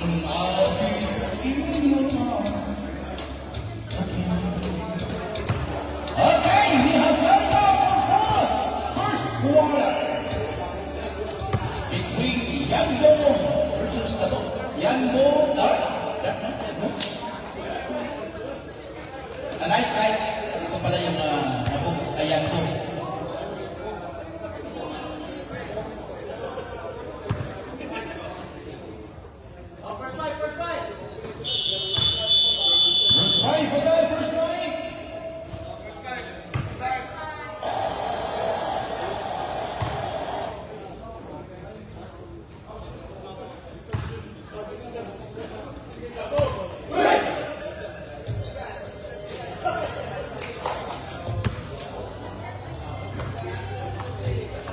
And I'll be in your arms again. Okay, we have started off our first quarter between Yanbo versus Yanbo Light, ito pala yung Yanbo. First fight, first fight.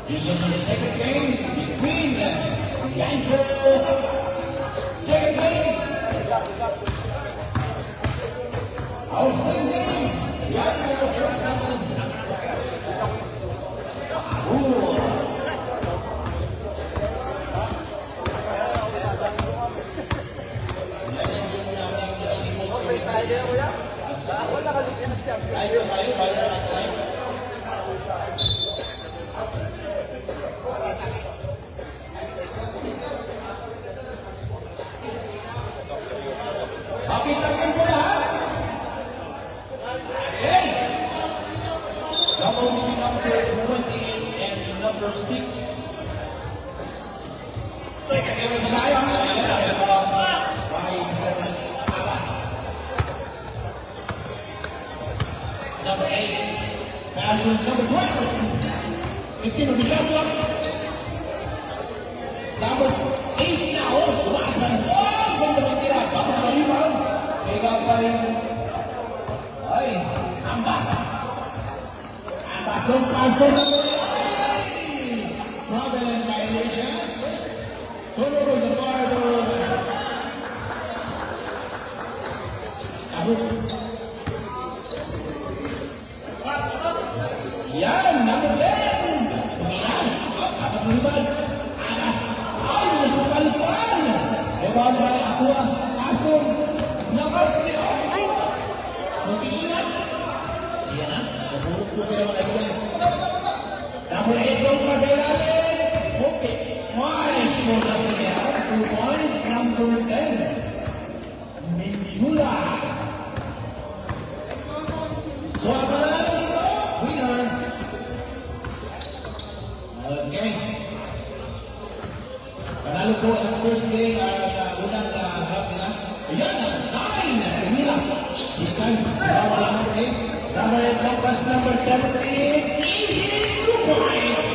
This is the second game between Yanbo. Second game. Our second game. Yanbo versus Pakitakan ko lahat. Okay. Double number 28 and number 6. Second game na tayo. Number 8. Passes number 12. 15 of the shot clock. Number 8 now. Ay, ambas. Ambas yung pasok na mo. Travel and violation. Tulog the barber. Yan, number 10. Tumilan. Pasok ng ibad. Ambas. Ay, nasukalpan. Ewan ba ako ang pasok. Number 0. Mag-iingat. Yan na. Nabulog po kayo mga kaibigan. Number 8 yung pasailalim. Okay. Twice mo na siya. 2 points. Number 10. Minjula. So, ang panalo dito, winner. Okay. Panalo po ang first game at unang half nila. Ayan na. 9. Tumira. Because number 8, number 8, compass number 17, easy 2 points.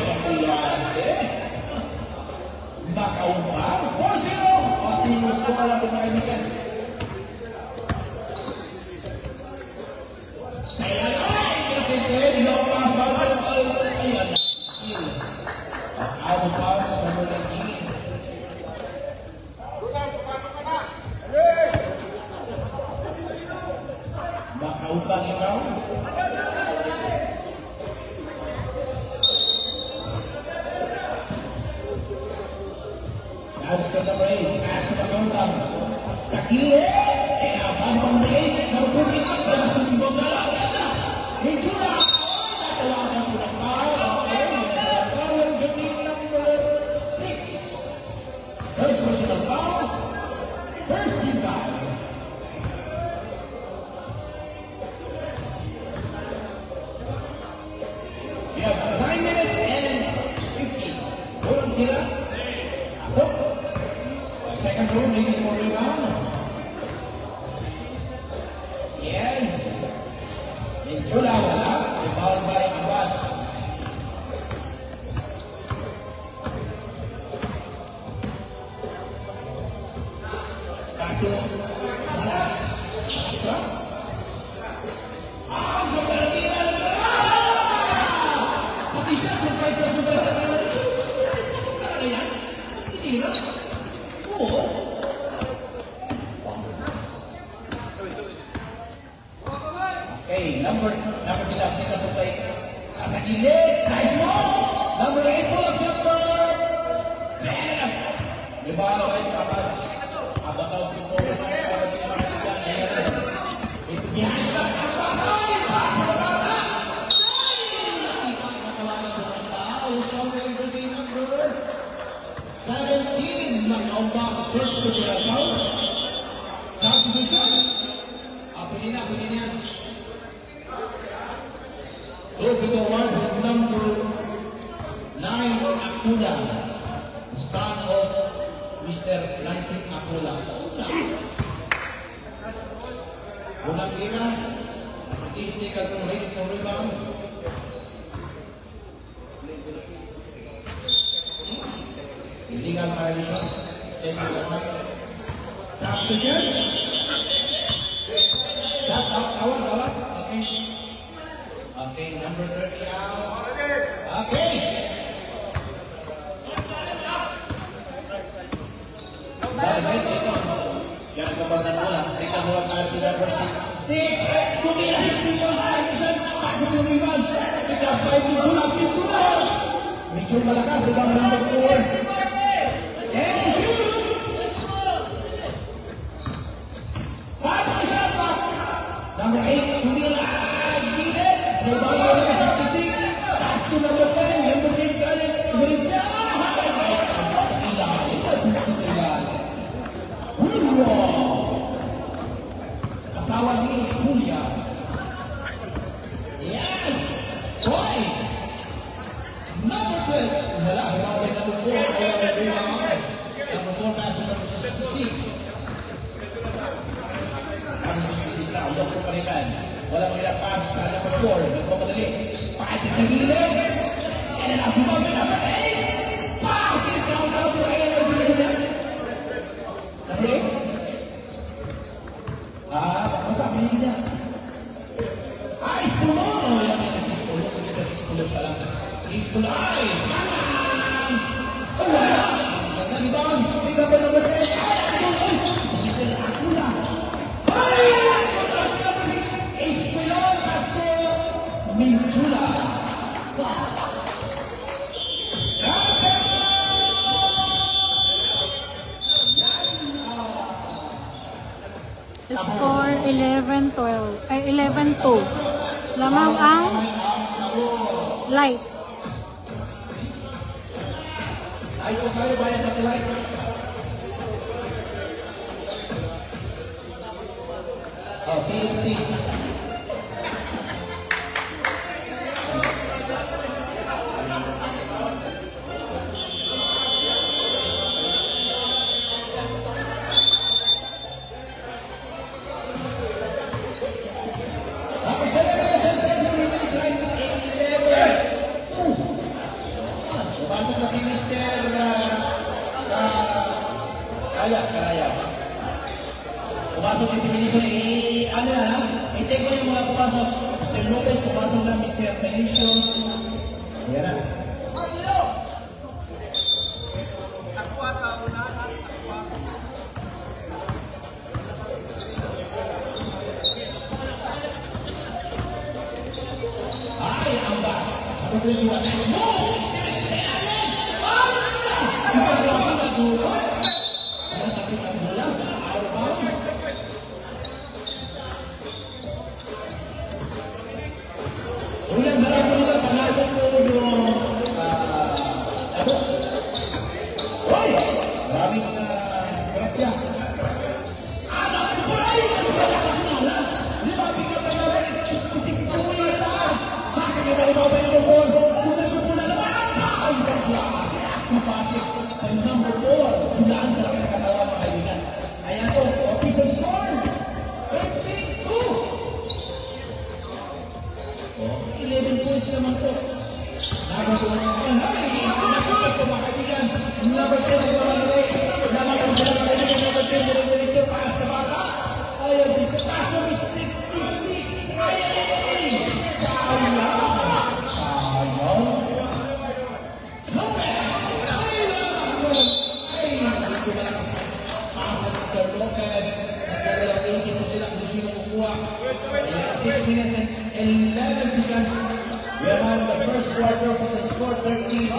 Nakaumpa, 4-0. Pati yung score natin mga kaibigan. Ayan, kasi hindi ako makasal. Ayan, skill. Out of bounds, number 19. Makaupang ikaw. Pass to number 8. Pass to Magandang. Sa kilid. Eh, abang number 8. Nabukin ang pass to Magandang. Minjula. Natawagan ko ng foul. Okay. Foul gating number 6. First personal foul. First team foul. We have 9 minutes and 50. Walang tira. Second row, maybe for rebound. Yes. Minjula, wala. Rebound by Abbas. Kato. Okay, number bilang kita supply. Nasa gilid, nice ball. Number 8 pull up jumper. Man, di ba? Okay, papas. Abataw si Paul naman para sa mga kaibigan. It's behind the number 17, mag-ombak first to the account. Substitution. Pwede na yan. Moving on with number 9, Akula. Son of Mr. 19 Akula. Unang ina, 15 seconds to rate for rebound. Illegal violation. Substitution. Tawag. Okay, number 30 out. Okay. Balik ito. Yan kapag nanula. Second one para si number 6. 6. Kumila his people. 5%. Pasok yung rebound. Ika 5 to lang. Medyo malakas. Ibang number 4. And shoot. 5 shot. Number 8. Kumila. Rebound number 66. Pass to number 10. Number 8. Malaysia. Asawa ni Julia. Yes! Boy! Number 12. Wala. Number 4. Number 4 pass to number 66. Ayaw ko palikan. Walang pass sa number 4. Nagpapadali. Pahit sa gilid. And ang bumabay number 8. Pass is down number 8. Number 8? Masabi niya. Ispulo! Yan ang ispulo. Ispulo pa lang. Ispulo. Ay! Wala! Nasa rebound. Ikaw ba number 10? Mr. Akula. Ay! Ispulo! Pasto! Minchula. Score 11-12. Ay, 11-2. Lamang ang light. Ayaw kayo bayan sa light. PNC. Pumasok na si Mr. Karaya. Pumasok na si Mr. I-check ko yung mga pumasok. Mr. Lopez, pumasok na Mr. Benicio. Ayan na. Ay, ang ba? Ano ba yung number 4, hulaan sa laki ng katawan mga kaibigan. Ayan po, official score, 11 points naman po. Number 2 na yan. Nakapag po mga kaibigan. Number 10 ay mamalagay. Naman po sila mga kaibigan. Number 10, diretso pass sa bata. Ayaw, pass sa mistake. Ayaw! We are now in the first quarter for the score 13-2.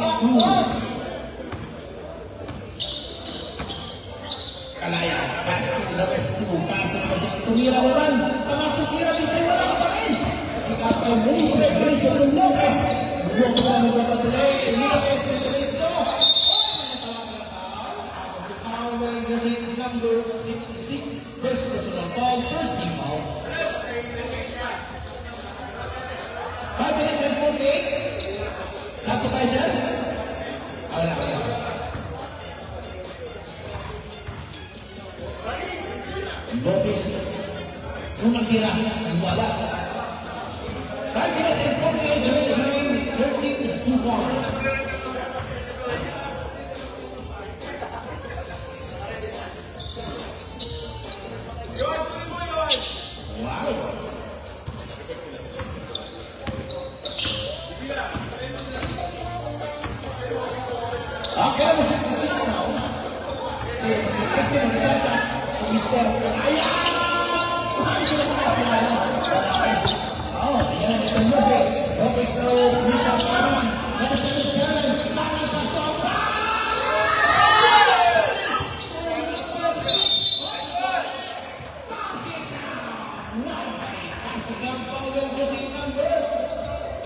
Kalaya, pass to number 2. Pass na kasi tumira naman. Tamatutira si Tay, wala pa rin. Ikataw mo ni Sir Grayson Lopez. Buwag mo na mga pasalay. Lopez ni Grayson. Power kasi number 66. First personal foul, first team foul. 5 minutes and 48. Sakto tayo siya. Wala ka na. Lopez, unang tira, wala. 5 minutes and 48, 13 to 1.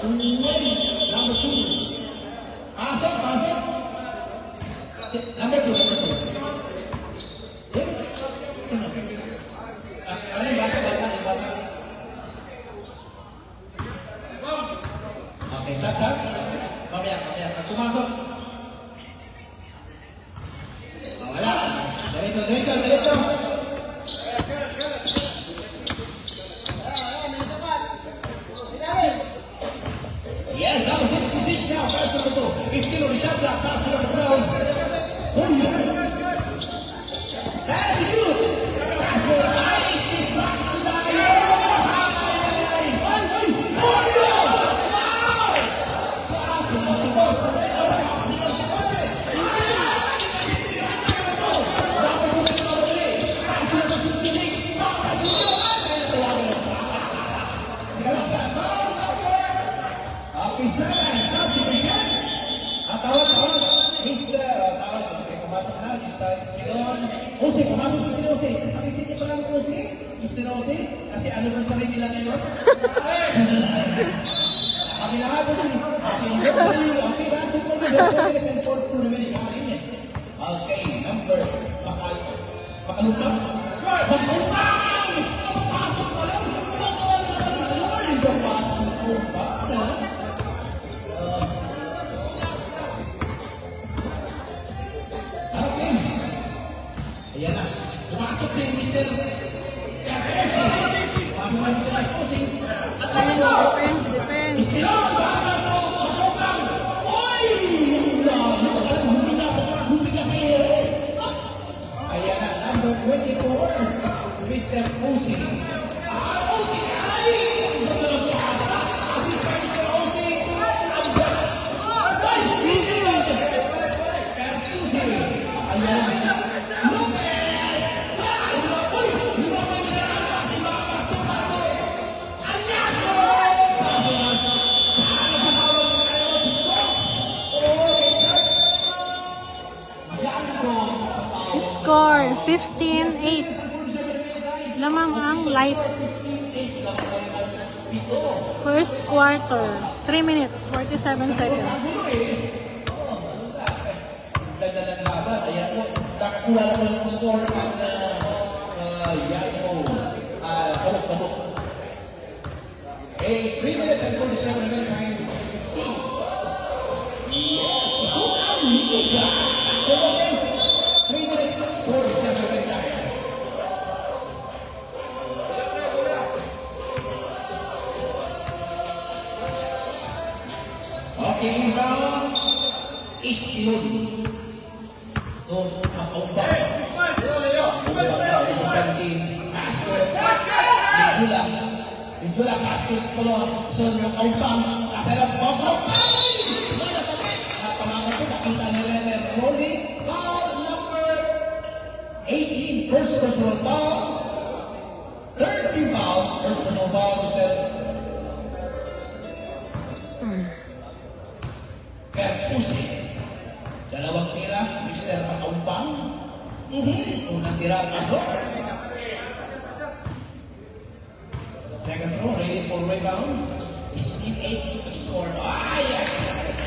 Okay, number 2. Pasok. Number 2. Ano yung bata? Okay, sat. Mamaya. Pumasok. Wala. Diretso. Yes, number 66 now. Pass to the ball. 15 on the shot clock. Pass to the ground. That is good. Pass to the ice. Back to the Jose, pumasok po si Jose. Nakikita pa lang po si Mr. Jose. Kasi ano ba sabi nila ngayon? Kami na nga po si Happy basketball to the and fourth tournament in Okay, number Pakalumpa. Papasok pa lang. Ayan na. Pumasok si Mr. Defense. Ayan na. Number 24, Mr. Osi. Score 15-8. Lamang ang light. First quarter. 3 minutes, 47 seconds. Dagdagan ng laban. Ayan po. Nakakuha na po ng score at yan po. Kabuk. Eh, 3 minutes and 47 minutes time. Yes! Ang liga! 3 minutes, 47 minutes time. Okay, inbound is Ilodi. Doon, makaubay. Bigula, Pastos Colon, Sir Makaubang, kasalas Bobo. Napamama ko, nakita ni Renner Rolly. Foul number 18, first personal foul. 30 foul, first personal foul, Mr. Perpusi. Dalawang tira, Mr. Makaubang. Unang tira, pasok. Second throw, ready for rebound. 16-8 score. Yes!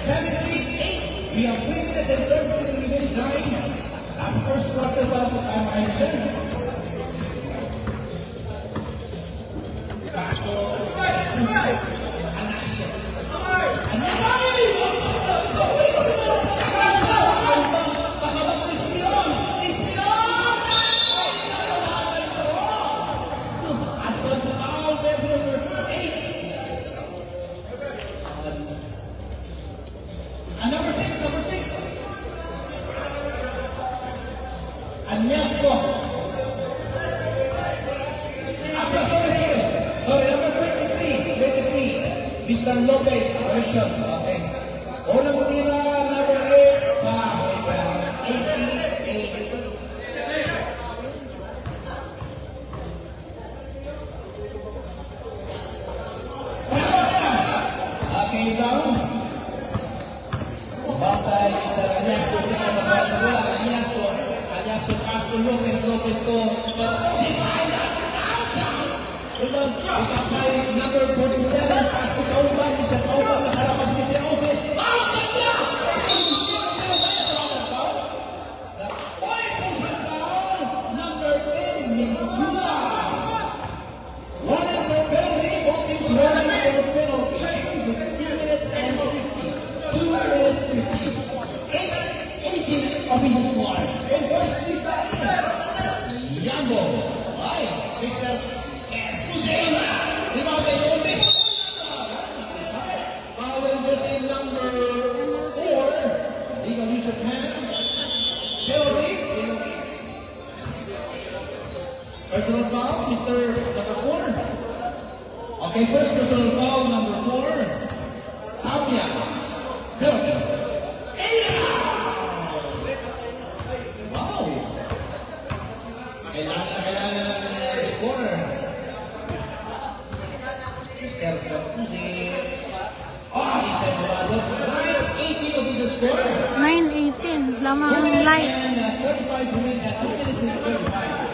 17-8. We have 3 minutes and 30 minutes time. At first quarter of the time, I said. Back to Añasco. Number 23, Mr. Lopez, correction. Okay. Unang tira, number 8, 88. Okay, down. Batay, Añasco, pass to Lopez to number 47, pass to Kauban, Mr. Kauban, nakarapan si Mr. Ose. Number 10, Mintula. Running for penalty, both teams running for penalty. 2 minutes and 50. 2 minutes 50. 18 of his squad. And first is Yago. Right, Mr. Escudero. Foul jersey number 4. Legal use of hands. Penalty. Personal foul, Mr. Number 4. Okay, first personal foul, number 4. Tapia. Penalty. Wow. Kailangan ng scorer. Mr. Kapuzi. Mr. Bubazov. 18 of his score. 9:18. Lamang ang light. And 35 to win at 2 minutes and 35.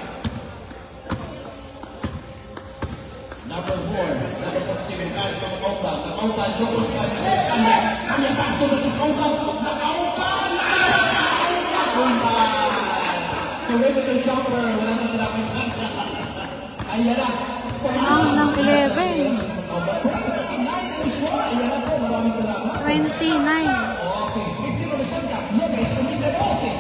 Number 4. Number 47. Pass to Kauban. Kauban. Jokos pass. Kanya pass to Kauban. Kauban. Perimeter jumper. Wala na talagang kanta. Ayan na. Ang ng 11. 29. Okay. 50% ka. Lopez to Mr. Ose.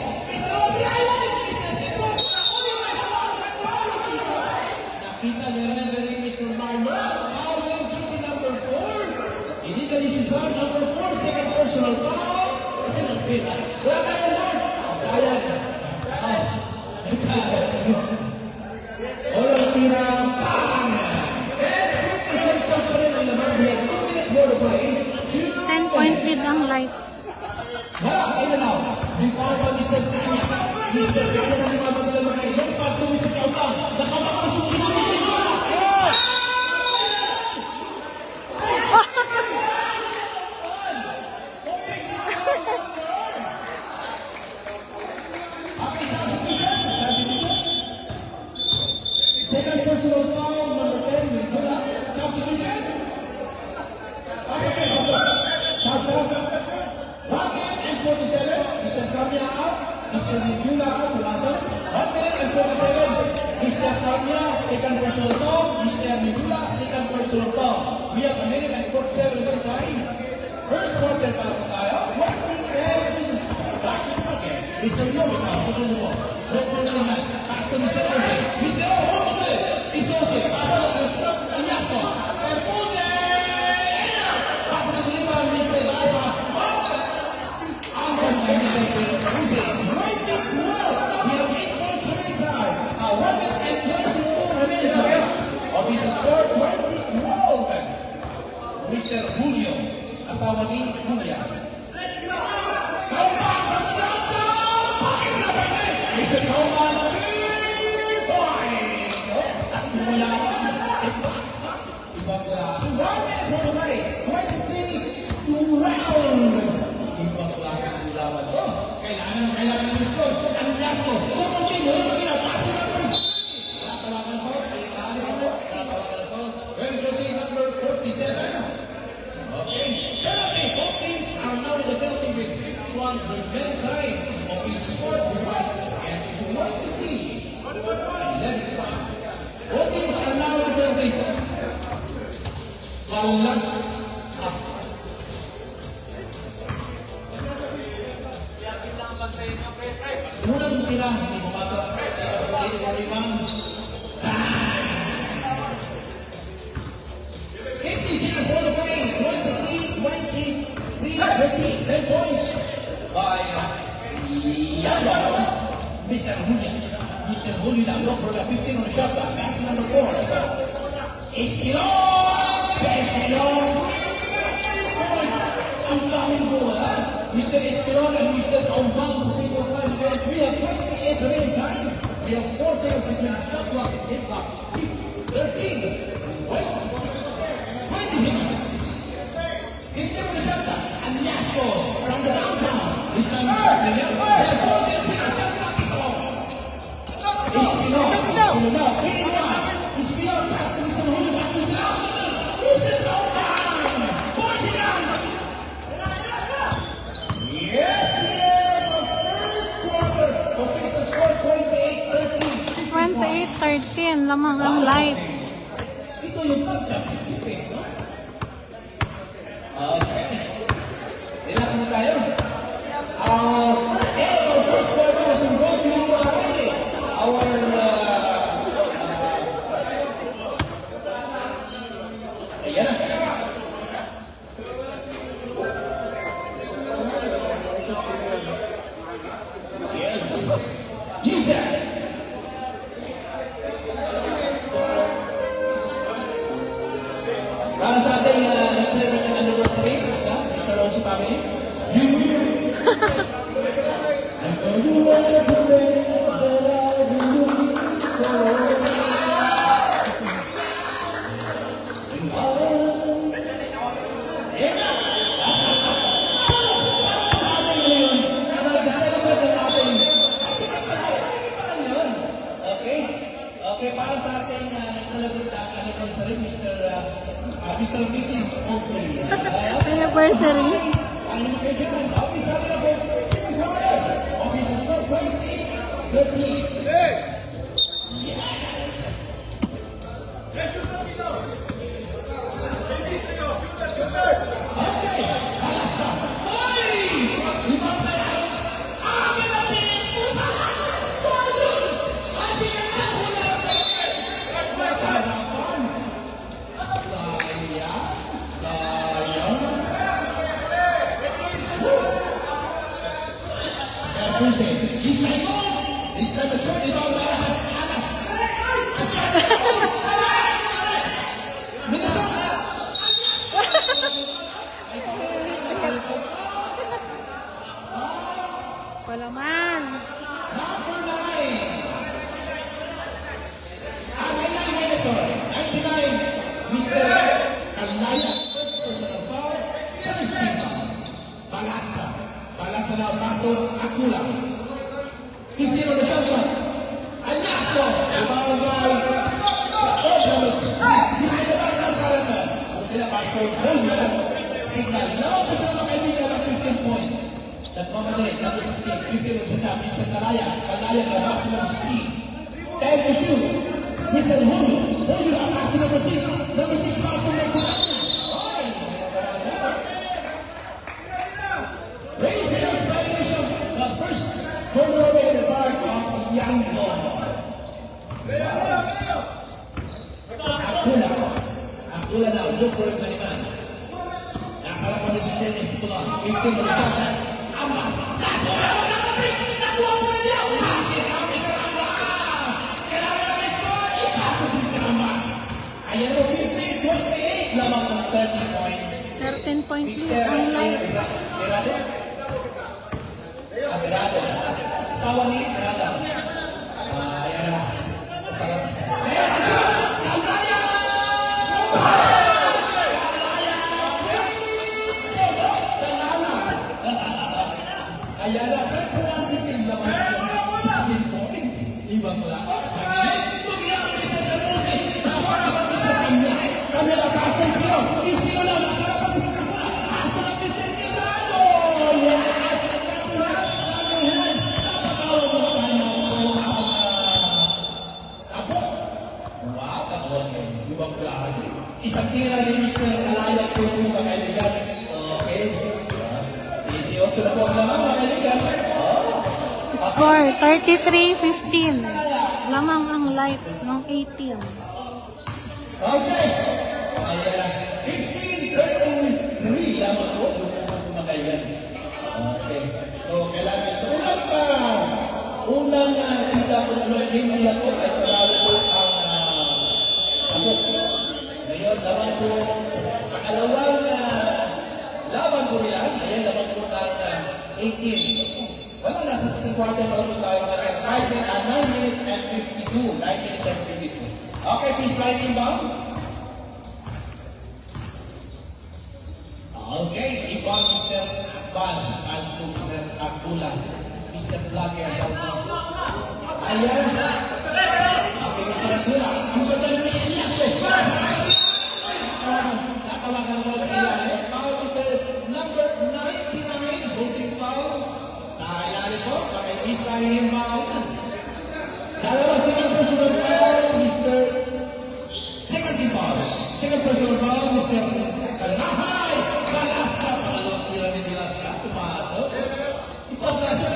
Nakita ni referee Mr. Marno. Foul jersey number 4. Illegal use of number 4. Second personal foul. Penalty. Wala tayo lang. Sayang. Walang tira. Bang! 10 plus pa rin ang laman. We have 2 minutes more to play. 10-point lead ang light. In and out. Before by Mr. Kanya. Mr. Kanya na lumabag nila mga yung pass to Mr. Kauban. Nakapapasok din namin yung mga. Second personal foul, number 10, Mintula. Substitution. South. 1 minute and 47. Mr. Kamya out. Mr. Mintula out. 1 minute and 47. Mr. Kamya, second personal foul. Mr. Mintula, second personal foul. We have a minute and 47 minutes time. First quarter pa lang tayo. 1-3-10. Mr. Yomi now, putol mo. Back to Mr. Ose. Mr. Ose. Mr. Ose. Añasco. Ose. Back to the rebound, Mr. Laiva. Out of the Ose. Right to 12. We have 8 points remaining time. 1 minute and 22 remaining time. Of his score, 20-12. Mr. Julio. Asawa ni Julia. Mr. Kauban, 3 points! Ibang 1 minute for the race, 23 round! Ibang klase ng lawan to. Kailangan ng score. Ang last ko. last up. Unang tira, hindi mo mato. Hindi mo rebound. 50 for the play. 23, 10 points by Yamba. Mr. Julian. Mr. Julian, look for the 15 on the shot clock. That's number 4. Esquilón! Esquilón! Ang daming bola. Mr. Esquilón and Mr. Ombang. 3, 4, 5, 6, 3 have 28 remaining time. We have 4 seconds between the shot clock and hit clock. 13. Wait. 20 seconds. 15 on the shot clock. And Nasko from the downtown. This time, 13 lamang ang light. Ito yung pagka-tipid, no? Okay. Relax na tayo. Our first quarter was involving our ayan na. Yes. Jesus. Para sa ating nag-celebrate ng anniversary, Mr. Rossi family, Okay, para sa ating nag-celebrate ang anniversary, Mr. Mrs. Oakley. Anniversary. Wala man. Number 9. Ang 99, Mr. Kalaya. First personal foul. First team foul. Balasa. Balasa na Pato Akula. 15 on the shot clock. Anyako. Rebound by Obralos. Behind the back of Saranda. Sila Pato Akula. Signal. Now, ito na kaibigan ng 15 points. That moment, number 16, 15 on the shot, Mr. Kalaya. Kalaya na back to number 16. 10 to shoot. Mr. Hulu. Hulu na back to number 6. Number 6 back to number 9. Raise the violation. The first corner away the bar of Young Ball. Akula. Akula now. Look for him, Maniman. Nakalap ko na si Stennis. 15 on the shot. Ambas. Nakuha mo na niya. Kailangan na score. Ipapos Mr. Ambas. Ayan o, 15-28. Lamang ng 30 points. 13 point lead ang light. Agarado. Sawa ni Agarado. Ayan na. Kalaya! Ayan na. Pero ang bitin naman. 16 points. Ibang wala. Kami na kasta Ispiro. Ispiro na. Nakarapan si Kakula. Hasta na bitin Ibrado. Isang tira ni Mr. 33-15. Lamang ang light ng 18. Okay. Ayan. 15-33 lamang po. Magayon. Okay. So, kailangan ito. Unang isa po na game nila po ay sarado po ang abot. Ngayon, laban po. Pakalawang laban po nila. Ayan, laban po ang 18. Wala na sa second quarter pa lang tayo sa red. 9 minutes and 52. 9 minutes and 52. Okay, please line inbound. Okay, inbound Mr. Vance as to Mr. Abdullah. Mr. Vlogger. Ayan. Okay, Mr. Abdullah. Ang ganda naman yan yan. Nakawagan mo na yan. Foul Mr. Number 99. Voting foul. Nakailalim po. Bakit please line inbound. Dalawa silang personal foul, Mr. Second foul. Second personal foul, Mr. Kalahay! Kalasta! Pangalawang sila ni Dilasta. Tumato. Ipagkasa.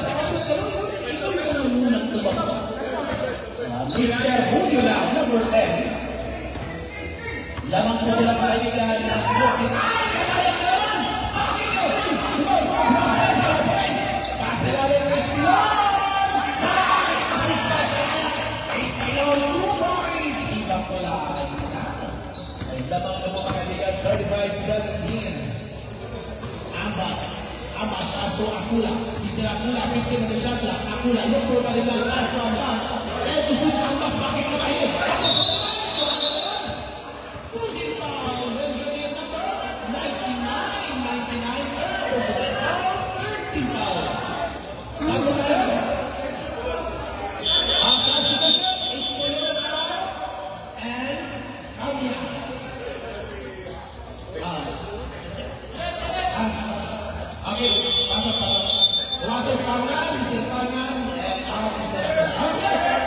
Ito yung unang tumakbo. Mr. Julio lang, number 10. Lamang po nila kaibigan ng Brooklyn. Pasilalim ng Estilon! Lamang na po kaibigan, 35-17. Amas, Asto, Akula. Mr. Akula, 15 na shot lang. Akula, look for kaibigan, Asto, Amas. Eto shoot, Amas, bakit na kayo? Pushing foul, well, yung number 99, 13 foul. Tapos na yun. Ang substitution is for your foul and Kamiya. Okay, pasok. Pasok tangan, Mr. Tangan, and out Mr. Tangan.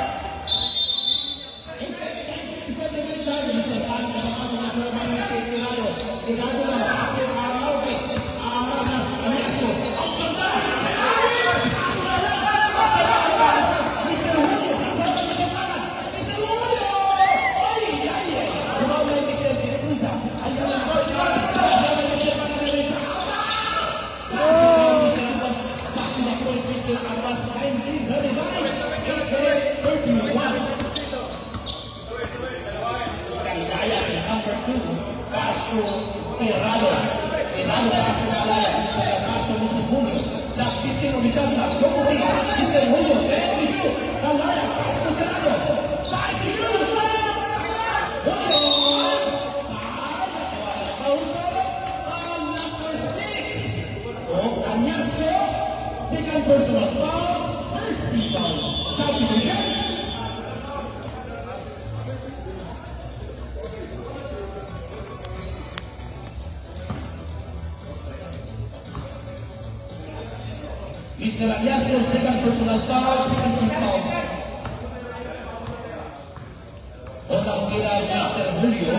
Isa din din tayo, Mr. Tangan, kapag mga naman ng Tirado. Tirado na, okay, okay. Araw na, Ernesto. Ang ganda! Mr. Julio, Mr. Julio! Ay! Sumawala yung Mr. Piretusa. Ayun ang goal. Mr. Abbas 1939, Kalaya, number 2, Castro Tirado. Tirado na Castro Kalaya, Mr. Castro Mr. Julio. Sa 15 Omisanda, Jokuri, Mr. Julio, 22, Kalaya, Castro Tirado. Side to shoot! Julio! Number 6, Añasco. Second personal foul, first foul. Substitution. Mr. Aliato, second personal foul, second team foul. Unang tira, Mr. Julio,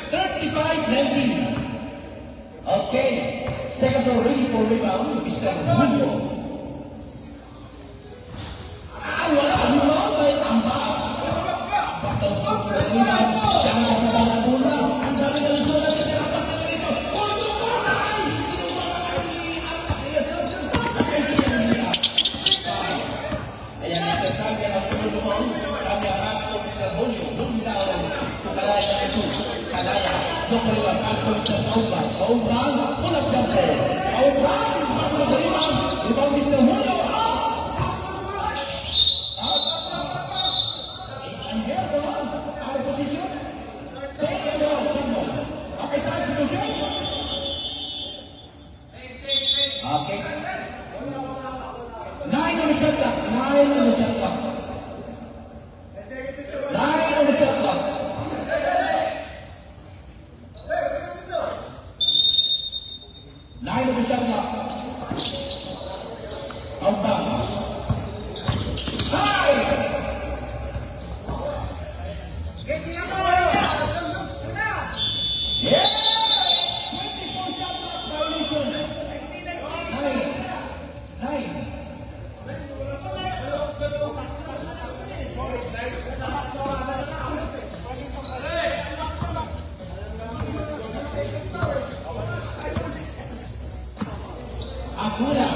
35-19. Okay, second row ready for rebound, Mr. Julio. Wala, rebound by Ambas. Ambas daw po for rebound. Siya nga sa balang bola. Ang dami na lang bola na tinapak na ganito. Ulto po! Ayan, Mr. Sabi ang sunod mo. Sabi ang Castro, Mr. Julio. Luminaw. Kalaya na ito. Kalaya. Dokoliwa, Castro, Mr. Pauban. Pauban, pulag jumper. Pauban, Castro, rebound. Rebound, Mr. Julio. Out of position. Second ball, single. Okay, substitution. Okay. 9 on the shot clock. 9 on the shot clock. 9 on the shot clock. 9 on the shot clock. Akula.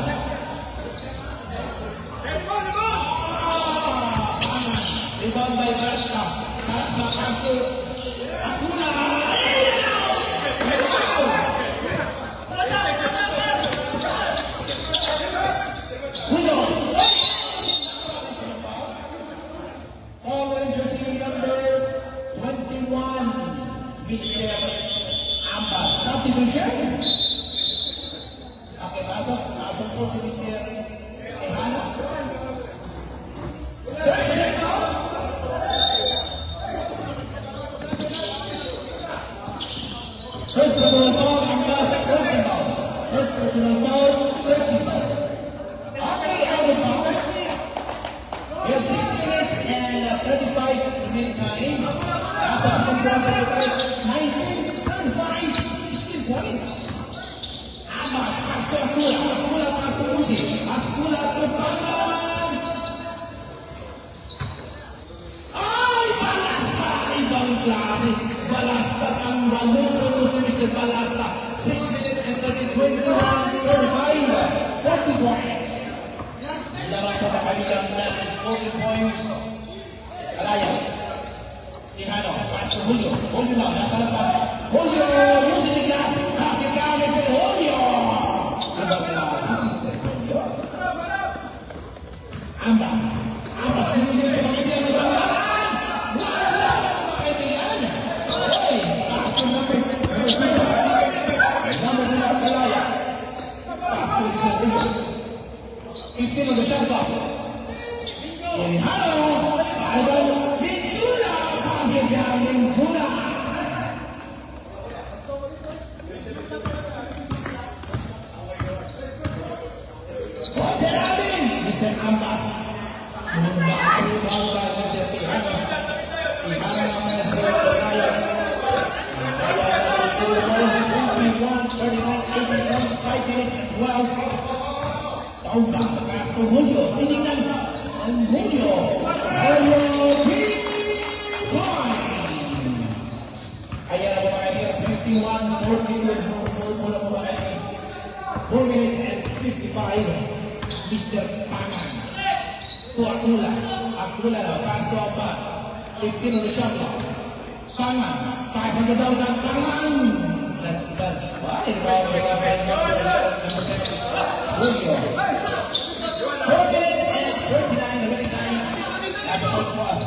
Rebound by Garza. Garza, Castro. Akula. Julio. Forward jersey number 21, Mr. Ambas. Substitution. Okay, pasok po si Mr. Tejano. First personal foul, Ambas, 30 foul. First personal foul, 30 foul. Okay, out of bounds. We have 6 minutes and 35 minute time. After some progress, 19, 35, 16 points. Ambas, Castro, Akula, Castro, Uzi. Akula, Tupangan. Ay, Balasta! Ibang klase. Balasta ang walong ni Mr. Balasta. 6 minutes and 30, 21, 35, 40 points. Laban sa kabilang natin, 40 points. Alaya. Tejano, pass to Julio. Julio lang, nasa laban. Julio, using the glass. Basket down, Mr. Julio. Ibang klase, Mr. Julio. Ambas. Ambas, hindi sa pamilya ng Ambas. Wala! Kaibigan. Hey, pass to number 2. Number 2, Alaya. Pass to Mr. Julio. 15 on the shot clock. Tejano, Alvaro, Ventura, basket down, Ventura. What's happening? Mr. Ambas. Mengembangkan bangga Mr. Tejano. Tejano naman sa Alaya. Alaya, 21, 31, 18, 5 minutes, 12. Taumba, Castro, Julio, tinignan ang Julio. Julio, 3 points. Kaya na mga kaibigan, 51, 40, mula mga kaibigan. 4 minutes and 55, Mr. Pangan. To Akula. Akula, pass to Abbas. 15 on the shot clock. Pangan, 500 down ng Pangan. Why? Julio. 4 minutes and 39, the winning time. That's all for us.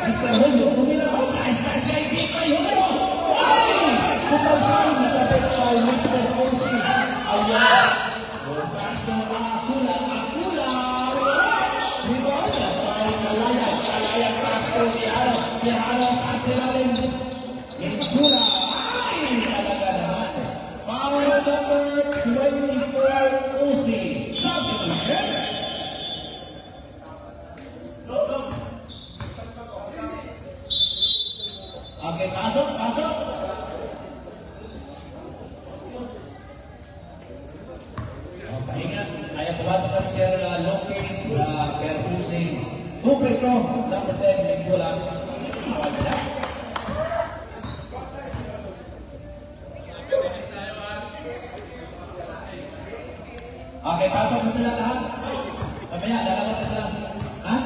Mr. Julio, tumila ko. Nice pass kay Bipay Julio. Why? Kupagay, nasabit sa Mr. Osi. Ayan. Pass to Akula. Akula. Rebound. By Alaya. Alaya pass to Tejano. Tejano pass to Lalim. Ventura. Ay, talaga naman. Power number 24, Uzi. Substitution. Okay, pasok. Okay, ingat. Ayaw pumasok ang Sir Lopez, Perfusi. Tupit ko, number 10, Nicola. Okay, pasok na sila lahat. Mamaya, lalabas na sila. Ha?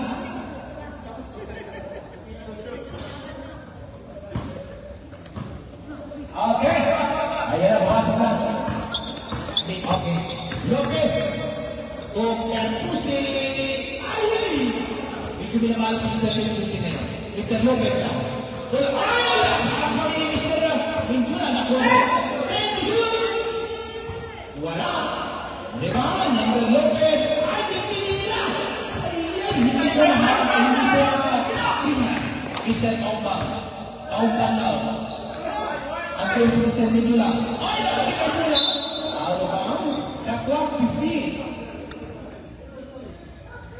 Okay. Ayan na, pasok na. Okay. Lopez. Perfusi. Ay! Medyo minamahal sa Mr. Perfusi na yun. Mr. Lopez na. Ay! Ako ni Mr. Ventura na po. Wala. Rebound, number Lopez. Ay, pinila! Ay, hindi ko na Mr. Taubang. Taubang na. Ang team Mr. Medula. Ay, nakakita ko na. Out of bounds. The clock, 15.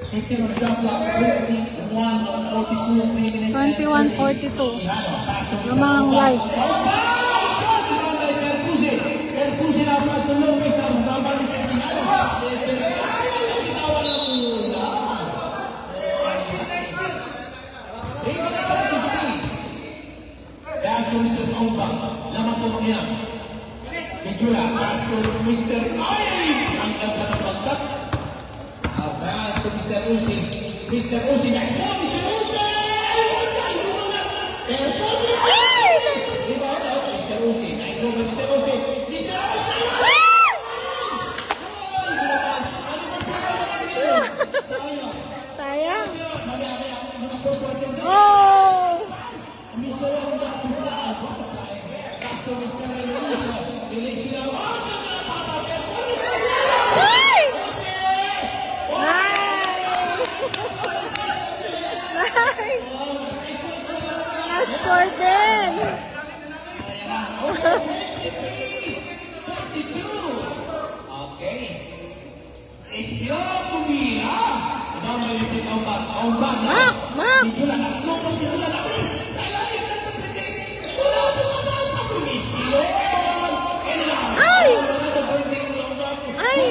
15 on the shot clock. 21 on 42. 21-42. Namang live. Perfusi na pas ke Lopez na matambal ni Tejano. Ay, ginawa na pula. Single substitute. Pass to Mr. Omba. Lamang po niya. Medjula. Pass to Mr. Ay! Ang ganda ng bagsak. Pass to Mr. Uzi. Mr. Uzi. Next one, Mr. Uzi! Mr. Uzi. Nice move, Mr. Uzi. Mr. Uzi! Sayang. Oh! Ay! Nice! Na-score din! Okay. Estilo Kumira. Number 18, Ombat. Ombat. Max! Max! Medjula. Naslopos Medjula. Estilo. Ay! Ay!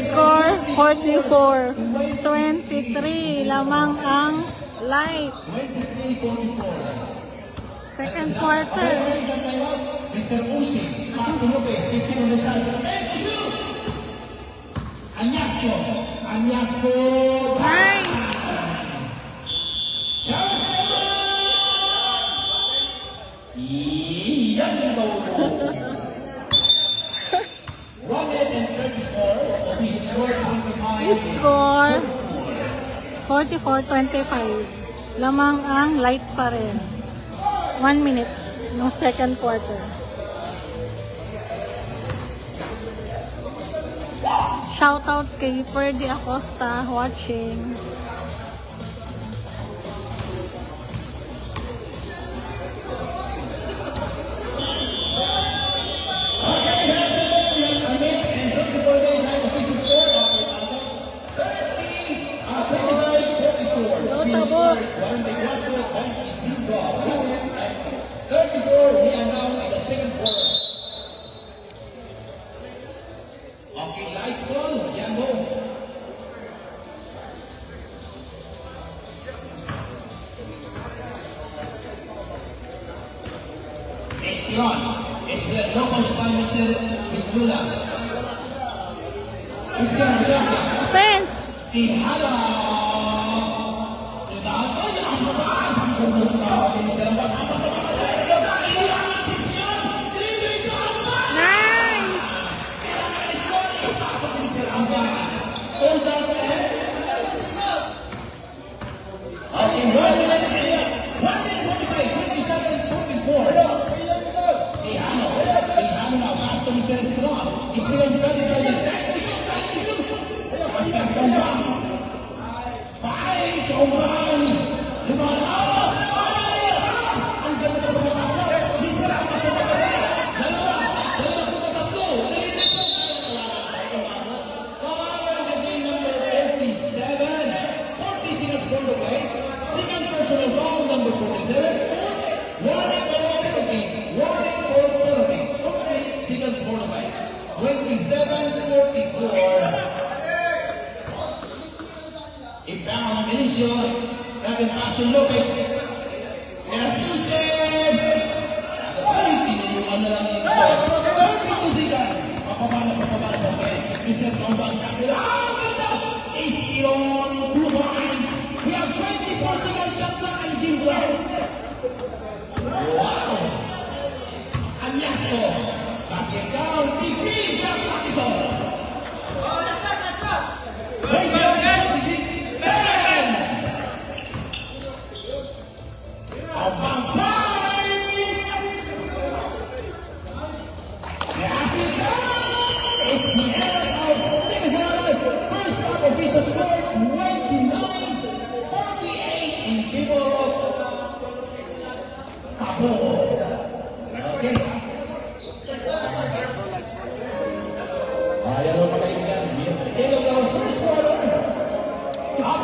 Score 44-23. Lamang ang light. Second quarter. Mr. Uzi, pass to Lopez, 15 on the side. Añasco, Añasco. Nice! Iyan daw. 1 minute and 34. Official score, 25. Score 44-25. Lamang ang light pa rin. 1 minute ng second quarter. Shoutout kay Ferdy Acosta watching. Tabok. 34, we are now in the second quarter. Okay, lights ball, Yango. Estilon. Estilon, Locos by Mr. Medjula. Offense! Si Hala. Nice! It's Alan Milicio, Captain Austin Lopez, Ertusen, ano lang yung 32 seconds, papabala, okay, Mr. Tombang, is on 2 points, we have 24 seconds, shot clock and game clock. Wow! Añasco, basket down, defeat, shot clock is on.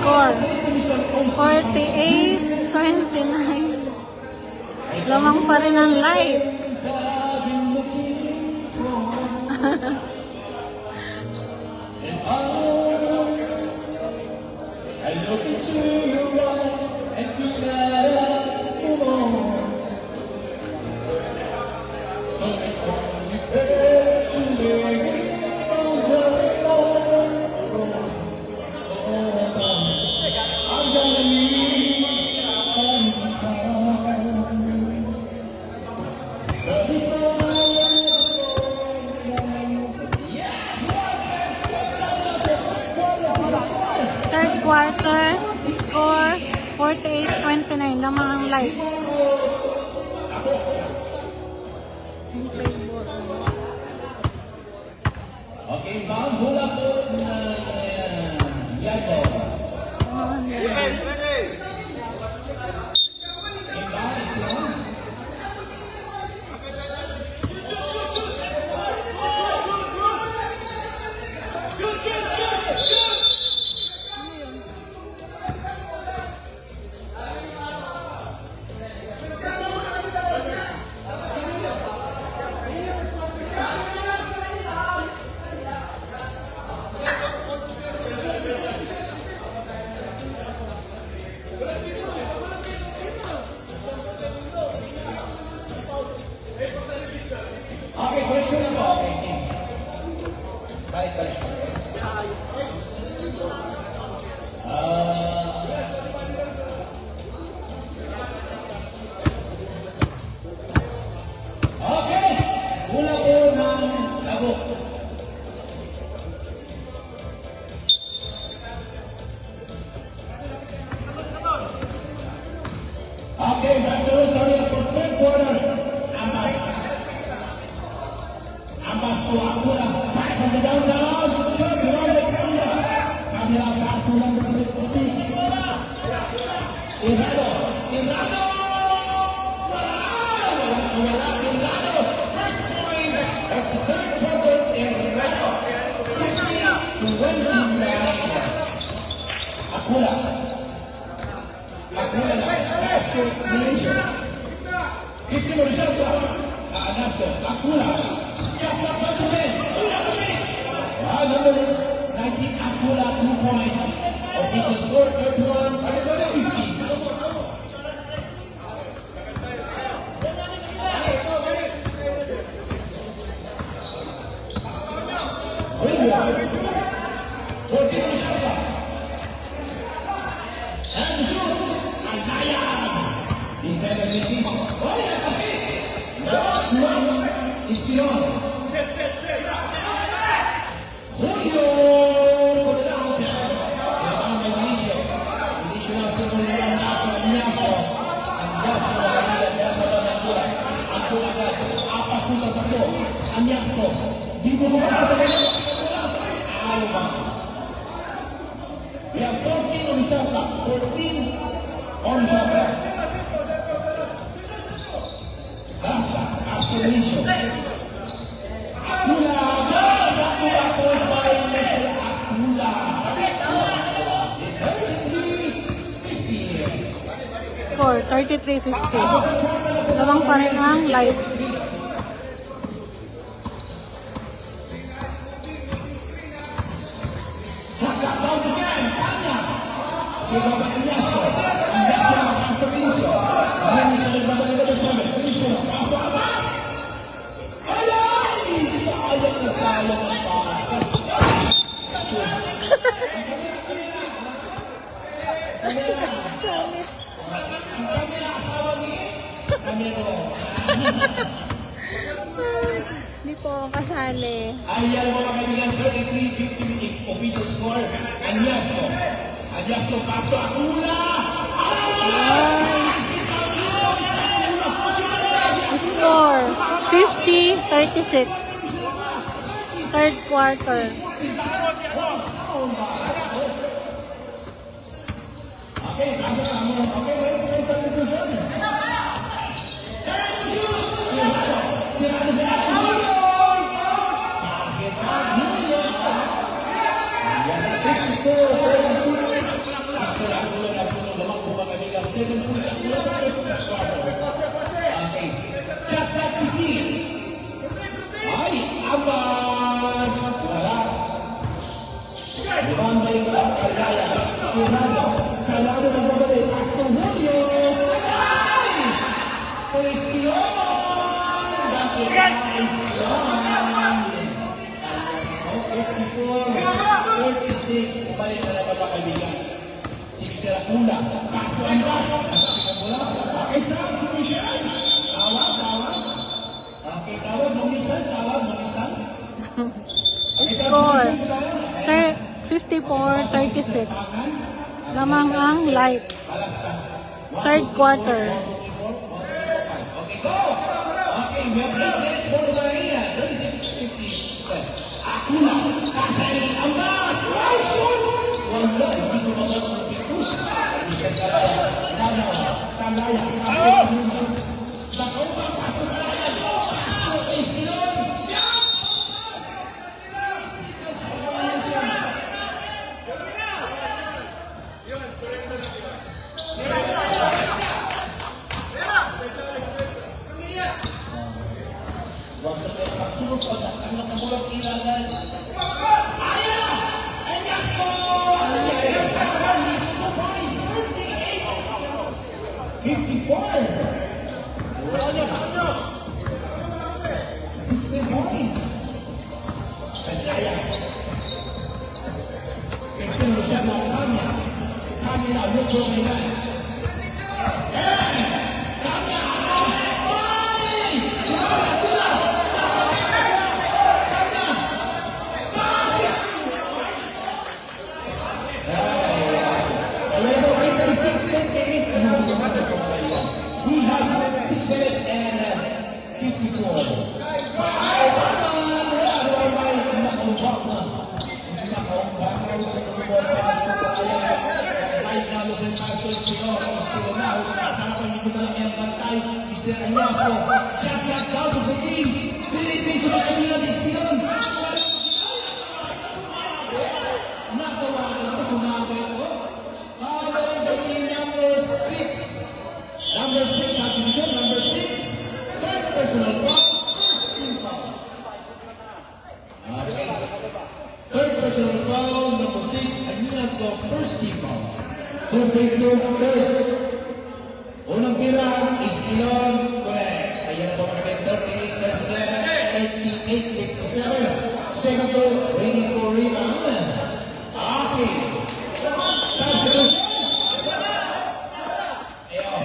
Score 48-29. Lamang pa rin ang light. I look into your eyes and feel that I move on. So it's only fair to live I'm gonna need Third quarter, score 48-29. Lamang ang light. Okay, bound bola po na Yago. Okay, correction na po. Okay. Balik. Okay, mula po ng labo. Okay, back to the third quarter. Ambas po ako lang. Back from the downtown. Shot, Ronald Kanda. Kamila pass mo lang ng 6. Irado. Wala. Irado. First point of the third quarter. Irado. 50-29. Akula lang. Nasco Malaysia. 50 mo siya sa Nasco. Akula. Just up to the number 19, Akula, 2 points. Official score, 31, 50. And shoot, Anaya. Ispion. Julio. We have 14 on shot clock. 14 on shot clock. Aspiration. Akula. Akula called by Mr. Akula. 33-50. Score 33-50. Lamang pa rin ang light. Hindi po ako kasali. Ayan mo mga kaibigan, 33-50 official score. Anyasco. Anyasco, pass to Akula. Score 50-36. Third quarter. Okay, Kagaya. Tirado. Kalado ng babalik. Astro Julio. Ay! Christian! Bakit na Christian? 54, 36. Balik na naman mga kaibigan. Si Siracula. Castro ang baso. Okay, sa Michelle. Tawag. Okay, tawag. Mangistan. Score 54-36. Lamang ang light. Third quarter. Okay, go! Okay, we have 8 minutes for the Maria. 36-50. Akula. Kasain ang bas. Right shot! Wala. Hindi ko magagawa ng pitus. Kagaya. Nakaupa. Paso Kagaya. Paso. Isilon. We have 6 minutes and 54. Number 6, subdivision. Number 6, third personal foul, first team foul. Okay. Third personal foul, number 6, Aguilas go first team foul. Third. Unang tira, Iskilon, correct. Ayan po kami, 38-57. Second to, waiting for rebound. Okay. Substitution.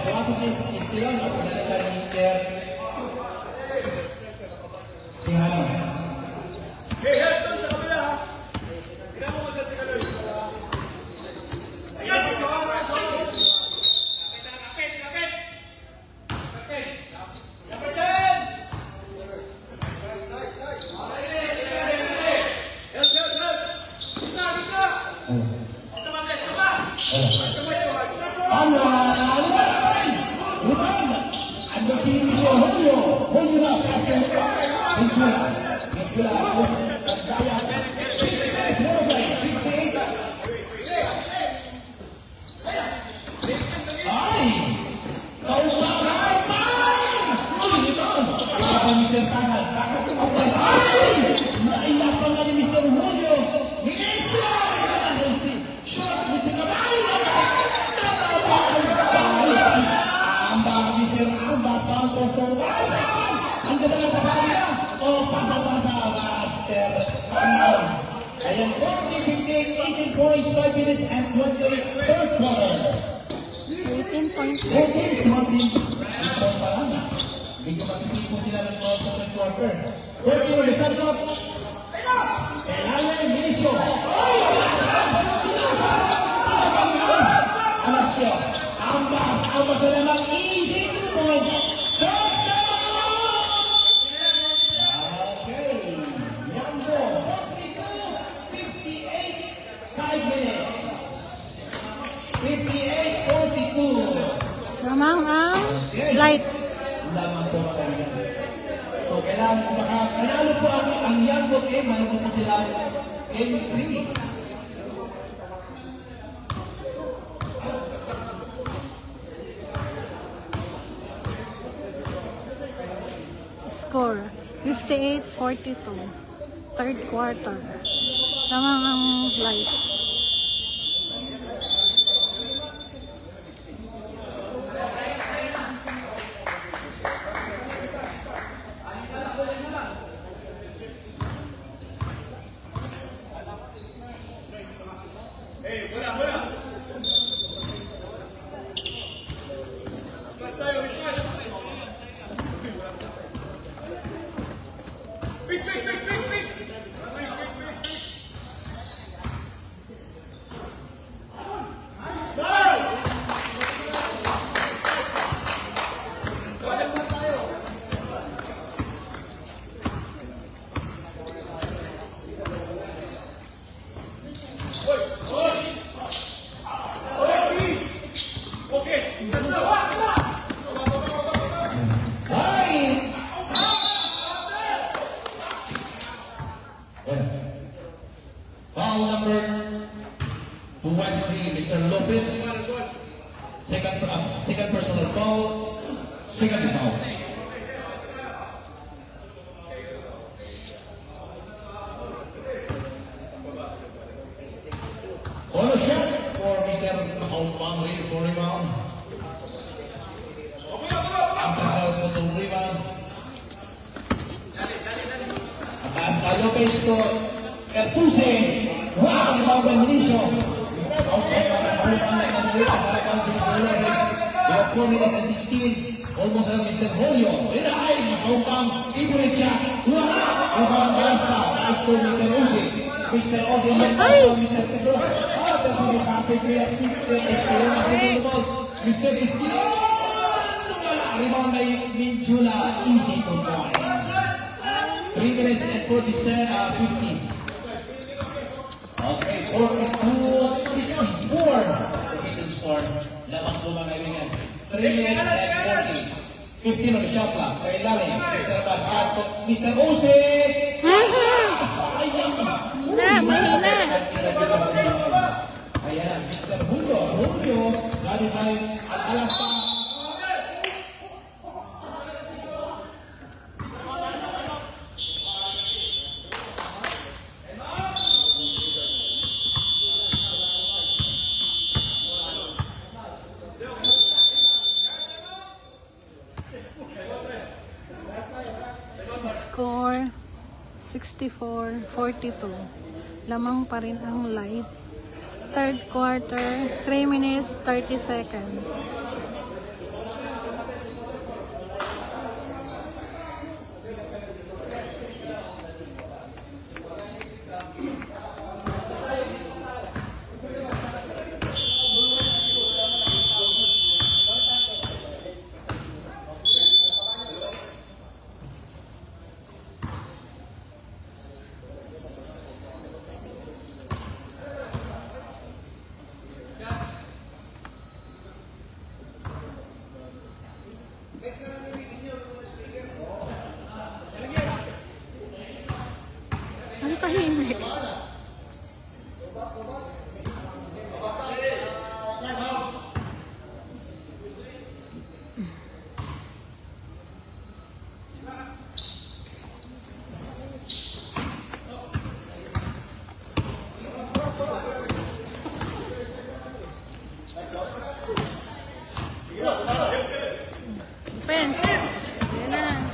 Process Iskilon, ako na nila Mr. Sihano. Hey, head doon sa kabila ha. Tignan mo kasi sa kabila. Ayan, kapit. Nice. Ayan, 40-58, 18 points, 5 minutes and 28, third quarter. 18 points. 14 Martin, ito pa lang. Medyo matitipon sila ng third quarter. 40 result up. Kailangan, Minisyo. Alasyo. Ambas na naman, easy 2 points. Third Lamang ang light. Lamang po kami. So, kailangan panalo po ang Yango team, manalo po sila game 3. Score 58-42. Third quarter. Lamang ang light. Ay! Foul number 213, Mr. Lopez. Second personal foul. Second foul. Follow shot for Mr. Almangri for rebound. Ang for the rebound. Atas ka Lopez to Ertuse. Wow, rebound by Mauricio. Okay, they have 4 minutes and 16. Almost around Mr. Julio. Ay, makaupang favorite shot. Wala! Rebound Basta. Nice to Mr. Uzi. Mr. Uzi. Mr. Pedro. Pero hindi sa ating player. Mr. Espino. Mr. Espino. Rebound by Minjula. Easy to point. 3 minutes and 50. Okay, 4-2-64. The Beatles score. Lamang po mga kaibigan. 3 minutes and 40. 15 on the shot clock. Sa ilalim. Mr. Badhato. Mr. Ose! Na, mahina. Ayan, Mr. Julio. Julio. Qualify at alas pa. Score 64-42. Lamang pa rin ang light. Third quarter, 3 minutes 30 seconds. Ang tahimik. Defense. Yan na.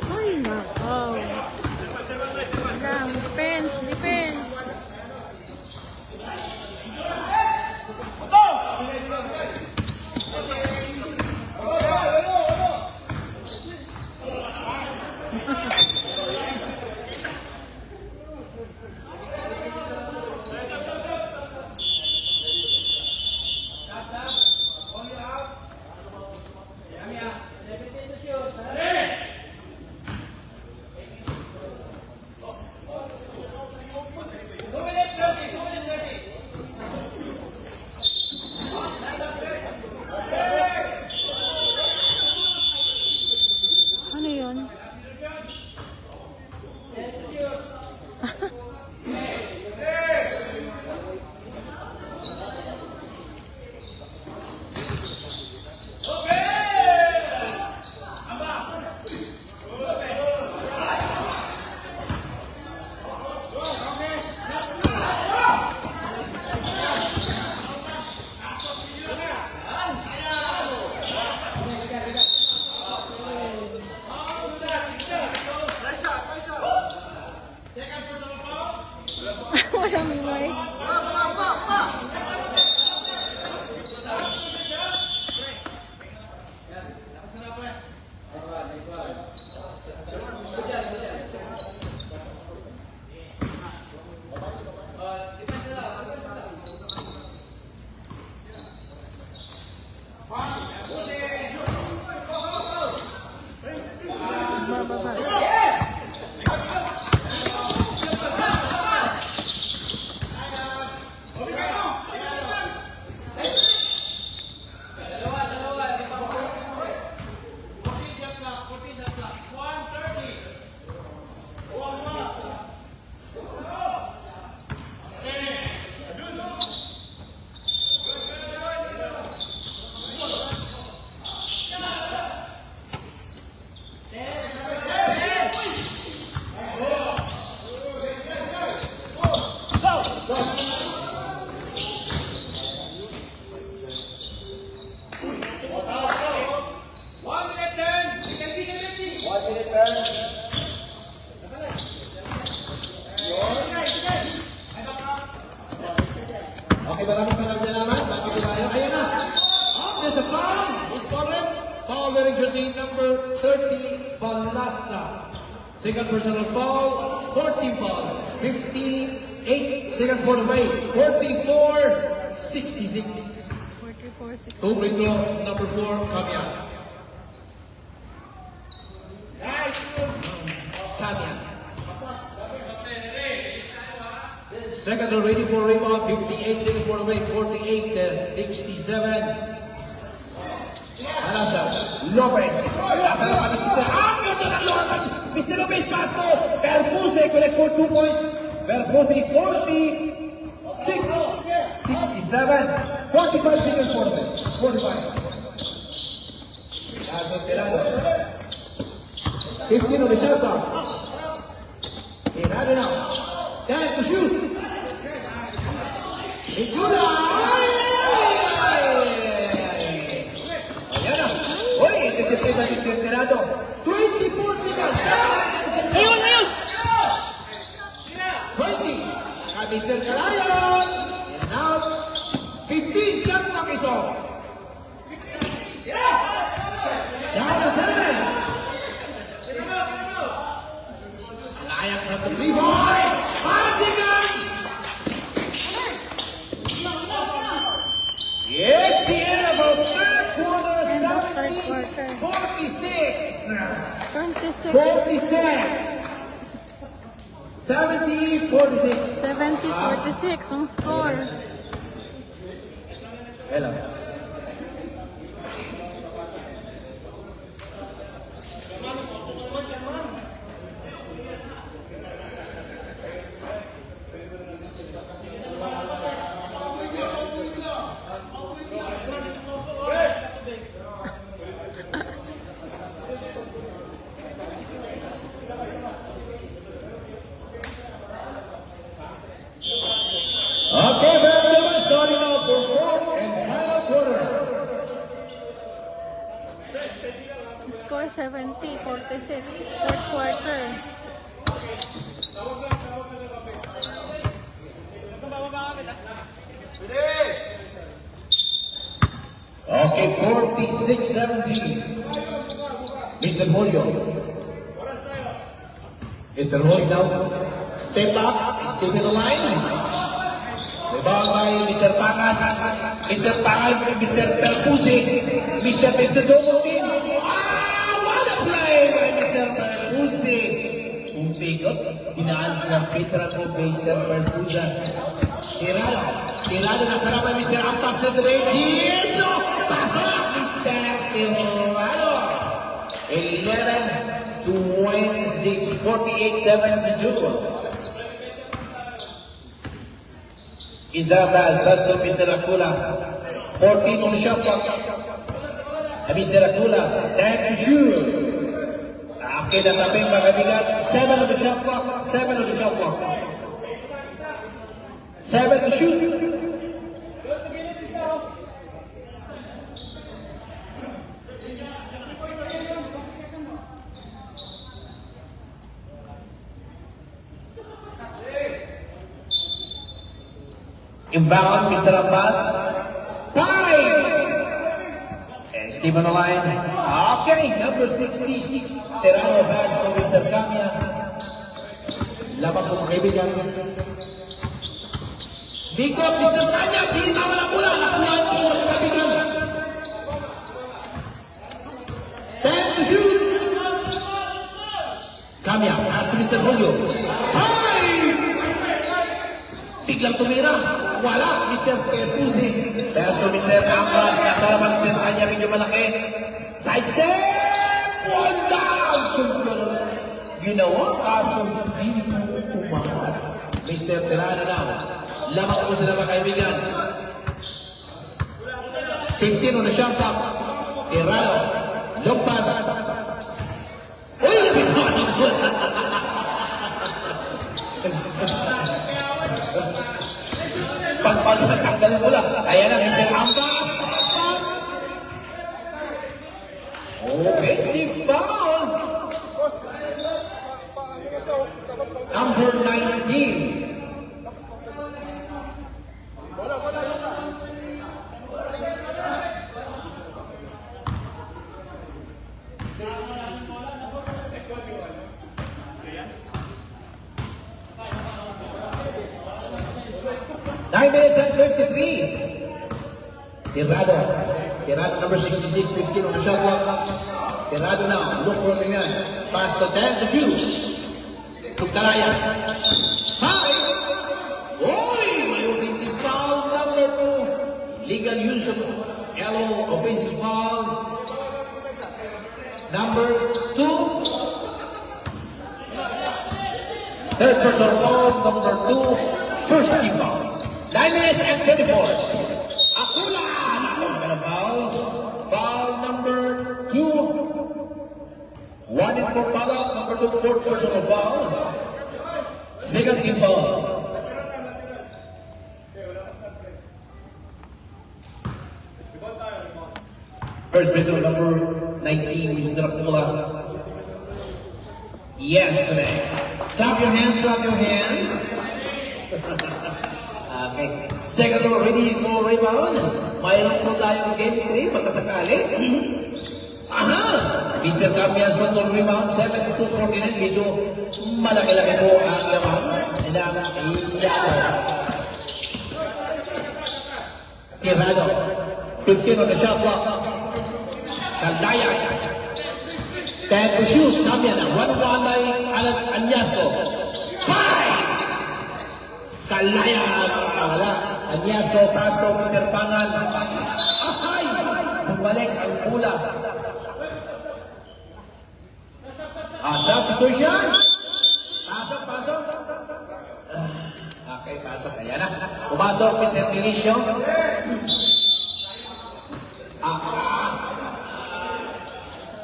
Ay, nakaw. Alam, defense, defense. Ano yun? Second personal foul, 14 foul, 58 seconds for the break, 44-66. 44-6. So free throw number 4, Kamiya. Kamiya. Second row ready for rebound, 58 seconds for the break, 48-67. Alasa, Lopez. Alasa naman, Mr. Ang ganda ng Lopez. Mr. Lopez pass to Verpuse, collect for 2 points. Verpuse 46, 67, 45 seconds for the break. 45. Alasa Tirado. 15 on the shot clock. Tirado now. Time to shoot. Ijula! Ayan na. Uy, intercepted by Mr. Tirado. 24 seconds. Ayun, ayun! 20. Mr. Carayon. And now, 15 shot clock is off. Down to 10. Layak from the 3-point. 5 seconds. It's the end of our third quarter, 70, 46. 26. 46. 70, 46. 70-46 ang score. Hello. Okay, gentlemen, starting now for fourth and final quarter. Score 70-46. Third quarter. Okay, 46-17. Mr. Julio. Mr. Julio now, step up, step in the line. Rebound by Mr. Pangan. Mr. Pangan, Mr. Perpuse, Mr. Pensadomotin. What a play by Mr. Perpuse. Kung bigot, dinaan sa veteran mo, Mr. Perpuse. Tirado na sarap by Mr. Ampas na Jitso. Pasok, Mr. Tirado. 11-26, 48-72. Is that pass? That's to Mr. Akula. 14 on the shot clock. Mr. Akula, time to shoot. Okay, nataping mga kaibigan. 7 on the shot clock. 7 on the shot clock. 7 to shoot. Inbound, Mr. Abbas. Time! And Stephen on the line. Okay, number 66. Terano pass to Mr. Kamiya. Labang po mga kaibigan. Bigop, Mr. Kamiya. Pinitawa na pula. Nakuhaan po mga kaibigan. 10 to shoot. Kamiya, pass to Mr. Julio. Tiglang tumira. Wala, Mr. Perpuse. Pass to Mr. Ambas. Nakaraman Mr. Kanya, medyo malaki. Side step! One down! Ginawa, kaso hindi po umangat. Mr. Tirano now. Lamang po sila mga kaibigan. 15 on the shot clock. Tirano. Long pass. Uy, labing ko. Pagpag sa tanggal mo lang. Ayan na, Mr. Ambas. Offensive foul. Number 19. 9 minutes and 53. Tirado. Tirado number 66, 15 on the shot clock. Tirado now. Look for the man. Pass to 10 to shoot. To Karaya. Hi! Oy! May offensive foul number 2. Legal use of yellow offensive foul. Number 2. Third personal foul. Number 2. First team foul. 9 minutes and 24. Akula! Nakawala na foul. Foul number 2. Warning for foul out. Number 2, fourth personal foul. Second team foul. First battle number 19, Mr. Akula. Yes, correct. Clap your hands, clap your hands. Okay. Second one, ready for rebound. Mayroon po tayong game 3, pagkasakali. Aha! Mr. Cambias one to rebound, 72-49. Medyo malaki-laki po ang laman ng Yano. Tirado. 15 on the shot clock. Kaldaya. 10 to shoot. Cambias. 1-1 by Anyasco. 5! Kalaya, wala. Anyasco, pass to Mr. Pangan. Ahay! Bumalik ang bola. Pasok, ito siya. Pasok, pasok. Okay, pasok. Ayan na. Pumasok, Mr. Delicio.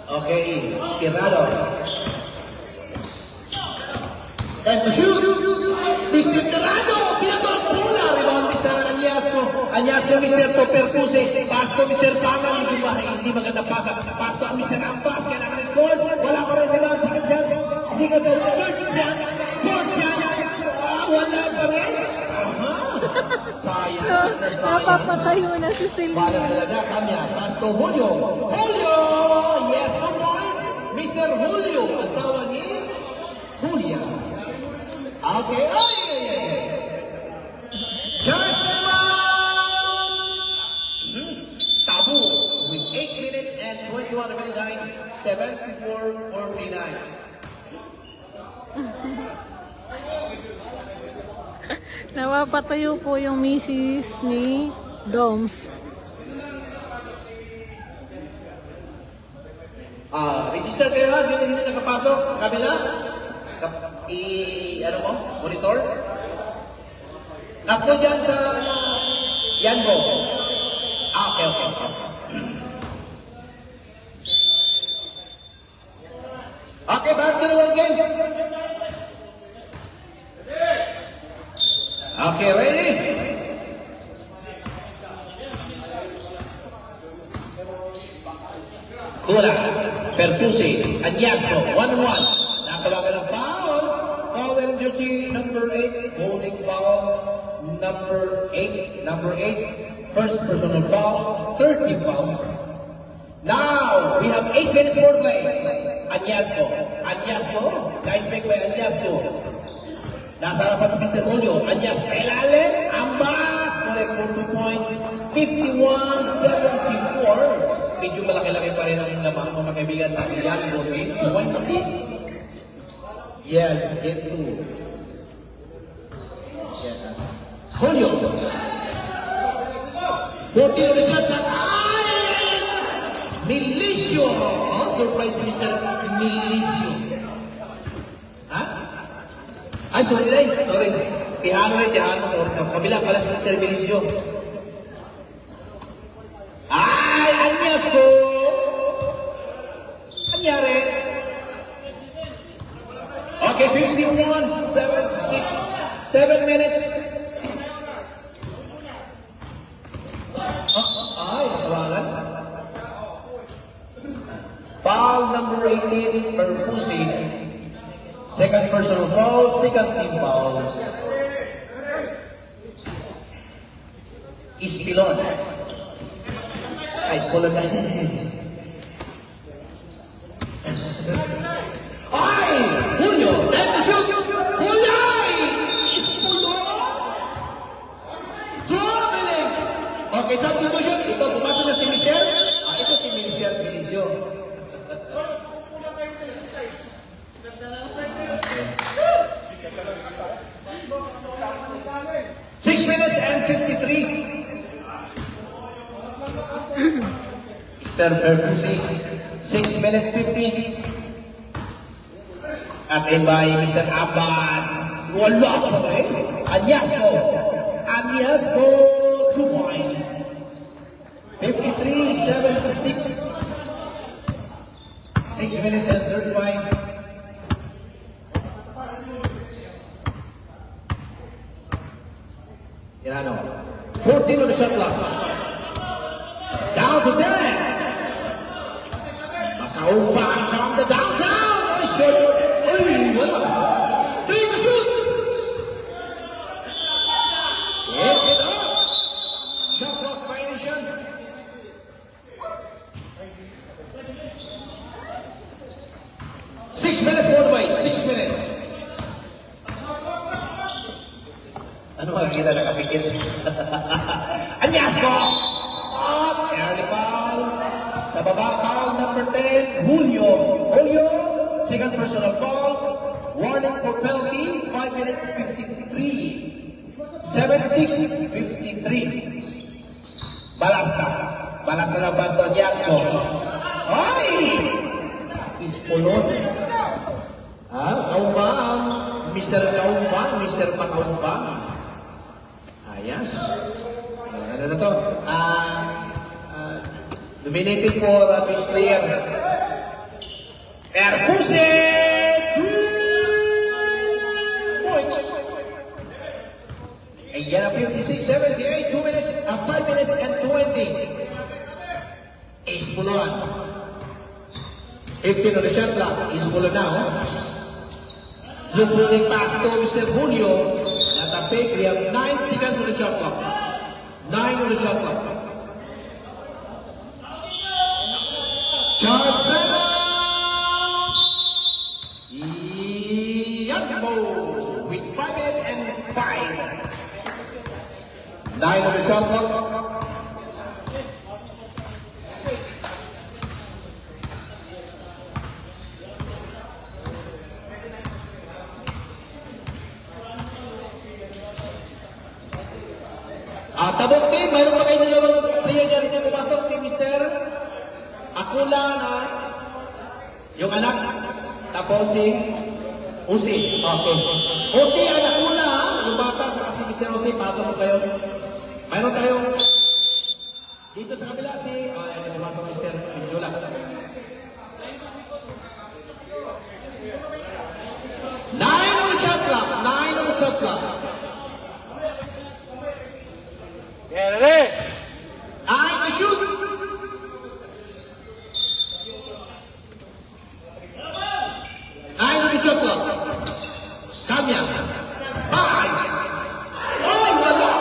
Okay, Tirado. And to shoot. Mr. Tirado, pinabang bola. Rebound, Mr. Anyasco. Anyasco, Mr. Topercuse. Pass to Mr. Pangan. Hindi maganda pass. Pass to Mr. Ampas. Kaya naka-score. Wala pa rin rebound. Second chance. Hindi ka daw. Third chance. Fourth chance. Wala pa rin. Sayang. Napapatayo na si Silvia. Bala talaga. Kanya. Pass to Julio. Julio! Yes, no points. Mr. Julio. Asawa ni Julia. Okay. Ay! George Tabu with 8 minutes and 21 minutes high, 74-49. Nawapatayo po yung misis ni Doms. Register kayo ha, hindi nakapasok sa kabila. Ano mo? Monitor? Tatlo dyan sa Yanbo. Okay. Okay, back to the one game. Okay, ready? Kula, Pertusi, Anyasco, 1-1. Nakawagan ng foul. Foul wearing jersey number 8, holding foul number 8. Number 8, first personal foul, third team foul. Now, we have 8 minutes more play. Anyasco, nice make by Anyasco. Nasa harapan si Mr. Julio. Anyasco sa ilalim, Ambas, collects for 2 points, 51-74. Medyo malaki-laki pa rin ang naman mga kaibigan natin yan. Game 20. Yes, game 2. Julio. 14 on the shot clock. Milicio. Oh, surprise si Mr. Milicio. Ha? Ay, sorry. Tihano. Sa kabila pala si Mr. Milicio. Ay, Anyasco! Anyari? Okay, 51-76. 7 minutes. Ay, tawagan. Foul number 18, Perpusi. Second personal foul, second team fouls. Ispilon. Ay, smaller na. Ay! Julio! Time to shoot! Julio! Ispulon! 6 minutes and 53. Mr. Perpusi, 6 minutes 50. At in by Mr. Abbas. Wala pa rin. Anyasco. Anyasco, 2 points. 53-76. 6 minutes and 35. Irano. 14 on the shot clock. Down to 10. Makaubang from the downtown. Nice shot. Uy, wala. 3 to shoot. It's it up. Shot clock violation. Six minutes more by 6 minutes. Ano ang gila nakapikit? Anyasco! Up! Early foul. Sa baba, foul number 10, Julio. Julio, second personal foul. Warning for penalty, 5 minutes 53. 76-53. Balasta. Balasta ng basta Anyasco. Ay! Ispolon. Kaumbang. Mr. Kaumbang, Mr. Pakaumbang. Ayas. Ano na to? Nominated for best player. Perpuse! Ayan ang 56-78, 2 minutes, 5 minutes and 20. Ispolon. 15 on the shot clock. Ispolon now. Look for the pass to Mr. Julio. Natapik. We have 9 seconds on the shot clock. 9 on the shot clock. Charge time out. Yambo with 5 minutes and 5. 9 on the shot clock. Tabok team, mayroon pa kayo dalawang player dyan na pumasok, si Mr. Akula na yung anak, tapos si Usi. Okay. Usi, anak Akula, yung bata, saka si Mr. Usi, pasok mo kayo. Mayroon tayong dito sa kabila si, ayan, pumasok Mr. Pinjula. Nine on the shot clock, 9 on the shot clock. I'm to shoot. 9 on the shot clock. Kamya. 5. Oh, wala.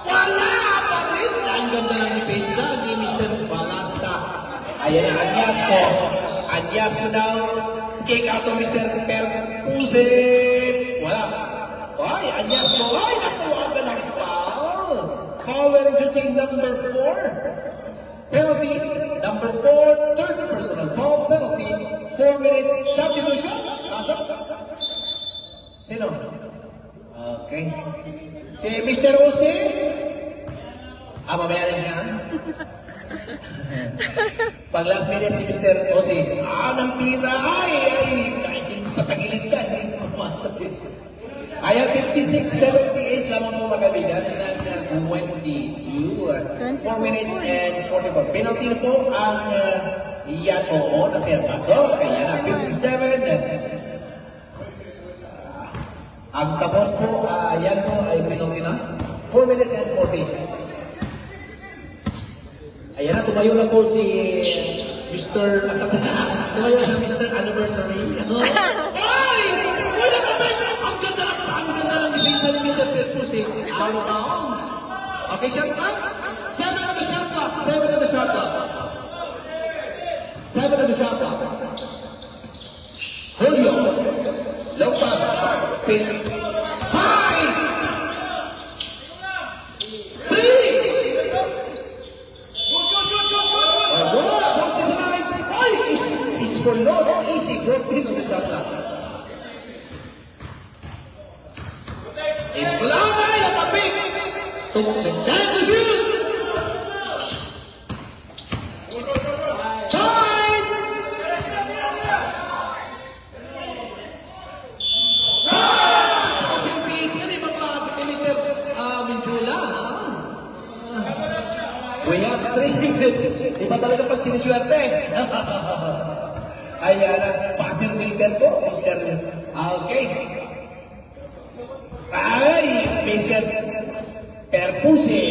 Wala pa rin. Ang ganda ng depensa ni Mr. Balasta. Ayan ang Anyasco. Anyasco daw. Kick out to Mr. Perpuse. Wala. Ay, Anyasco. Ay, natawagan ng foul. Foul wearing jersey number 4. Penalty number 4. Third personal foul penalty. 4 minutes. Substitution. Pasok. Sino? Okay. Si Mr. Ose. Mamaya na siya. Pag last minute si Mr. Ose. Nang tira. Ay, kahit hindi patagilid ka, hindi pumasok yun. Ayan, 56-78 lamang po magabigan ng 22. 4 minutes and 44. Penalty na po ang Yato na terpaso. Kaya na, 57. Ang tabon po, yan po ay penalty na. 4 minutes and 40. Ayan na, tumayo na po si Mr. Tumayo na Mr. Anniversary. Ay! Wala kami! Ang ganda ng depensa ni Mr. Perpuse. Out of bounds. Okay, shot clock. 7 on the shot clock. 7 on the shot clock. 7 on the shot clock. Julio. Low pass. Spin. High! 3! Once is alive. Ay! Is for Lord. Easy. Go 3 on the shot clock. Escolangay, natapik. Time to shoot. Time. Passing beat. Yan yung mapasa ni Mr. Minjula. We have 3 minutes. Iba talaga pag siniswerte. Ayan, passing beater po, Mr. Okay. Ay, Mr. Perpuse.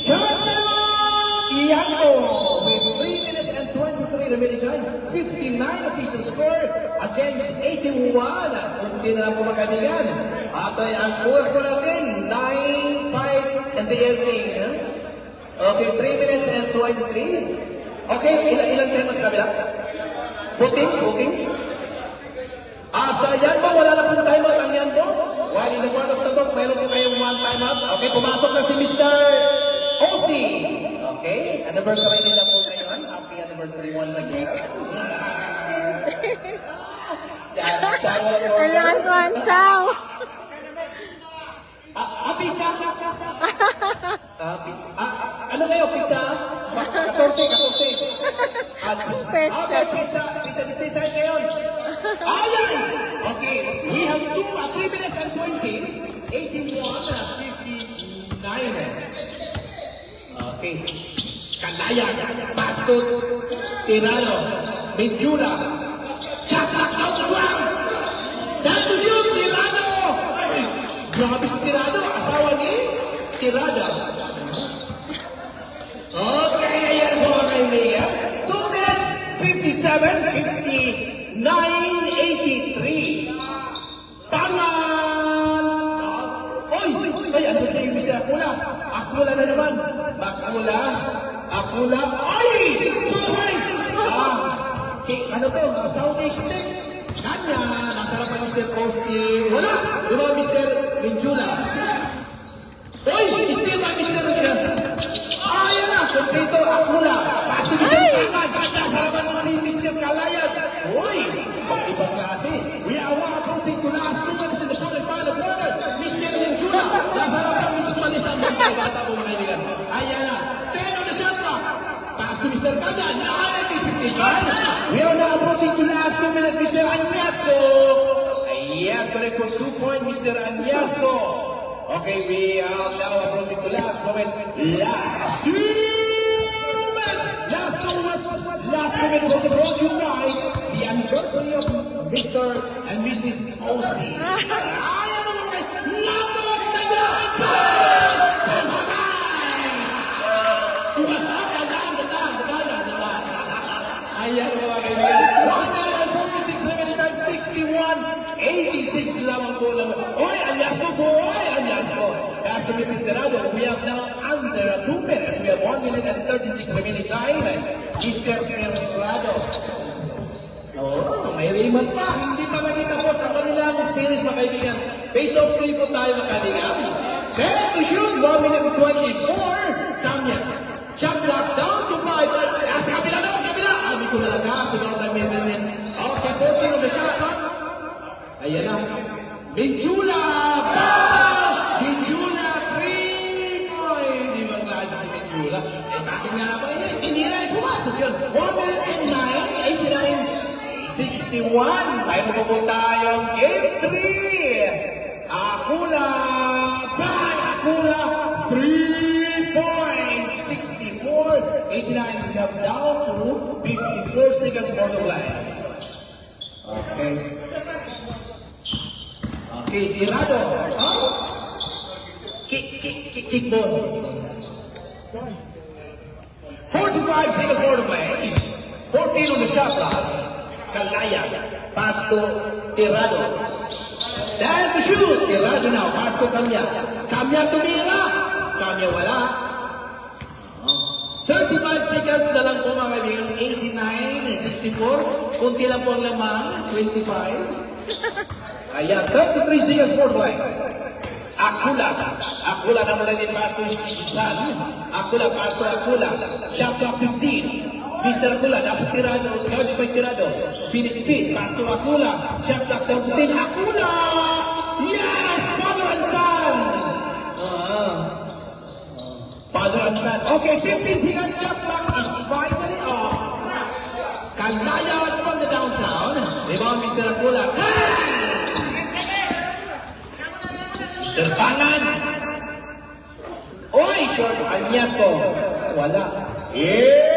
Chance naman! Iyan po. With 3 minutes and 23 remaining time, 59 official score against 81. Kunti na lang po magkaibigan. At ang oras po natin, 9-5 and the ending. Okay, 3 minutes and 23. Okay, ilang time mas kabila? Bookings? Sa yan po, wala na pong timeout ang yan po. While in the part of the book, mayroon po kayong 1 timeout. Okay, pumasok na si Mr. Osi. Okay, anniversary nila po ngayon. Happy anniversary once again. Yan, siya wala po. Kailangan ko ang saw. Pizza? Pizza. Ano kayo, pizza? 14. Okay, pizza 16 size ngayon. Ayan! Okay, we have 3 minutes and 20. 81 and 59. Okay. Kanaya, Pastor, Tirano, Minjula, Chatlak out the ground. Time to shoot, Tirano! Ay, grabe si Tirano, asawa ni Tirada. Okay, ayan po mga kaibigan. 2 minutes, 57, 59, 83. Tangan! Oy! Ay, ano sa'yo, Mr. Akula? Akula na naman. Akula. Ay! Sorry! Ano to? Southeast Stick. Kanya, nasarap ang Mr. Kosi. Wala! Di ba, Mr. Minjula? Oy! Still na, Mr. Minjula. Ayan na! Kompleto, Akula. Pasto Mr. Kagan. Nasarapan mo si Mr. Kalayan. Oy! Pag-ibang klase. We are approaching to last 2 minutes in the final quarter. Mr. Minjula. Nasarapan medyo palitan mo. Bata mo mga kaibigan. Ayan na. 10 on the shot clock. Pasto Mr. Kagan. 9:65. We are now approaching to last 2 minutes. Mr. Anyasco. Yes, correct for 2 points, Mr. Anyasco. Okay, we are now approaching to last moment. Last 2 minutes. Last 2 minutes was brought to you by the anniversary of Mr. and Mrs. Osi. Ayan naman kay Labog na Gagawin! Ayan mga kaibigan. 146 remaining time, 61, 86 lamang po naman. Oy, Anyasco po! Anyasco! As to Mrs. Terado, we have now under 2 minutes. We have 1 minute and 36 remaining time. Mr. Terado. Oh, may rematch pa. Hindi pa nakita po sa kanilang series mga kaibigan. Base of 3 po tayo mga kaibigan. 10 to shoot, 1 minute and 24. Kamya. Shot clock down to 5. Sa kabila na, sa kabila. Dito na lang ha. Sunod ang measurement. Okay, 14 on the shot clock. Ayan na. Minjula! Bang! Minjula, 3 points. Di ba klase si Minjula? Bakit nga ba yun? Hindi na pumasok yun. 1 minute and 9, 89, 61. Mayroon po po tayong game 3. Akula! Bang! Akula! 3 points. 64, 89. We have down to 54 seconds for the play. Okay. Okay, Tirado. Kick ball. 45 seconds for the play. 14 on the shot clock. Kalaya. Pass to Tirado. Then to shoot. Tirado now. Pass to Kamya. Kamya tumira. Kamya wala. 35 seconds na lang po mga kaibigan. 89 and 64. Kunti lang po ang lamang. 25. Ayan, 33 seconds for play. Akula na mula din pass to Isan. Akula, pass to Akula. Shot clock 15. Mr. Akula, nasa Tirado. 35 Tirado. Pinipit, pass to Akula. Shot clock down to 10. Akula! Yes! Father and son! Father and son. Okay, 15 second shot clock is finally off. Kalayat from the downtown. Rebound, Mr. Akula. Mr. Pangan. Oy, short. Agniasco. Wala. Yeah.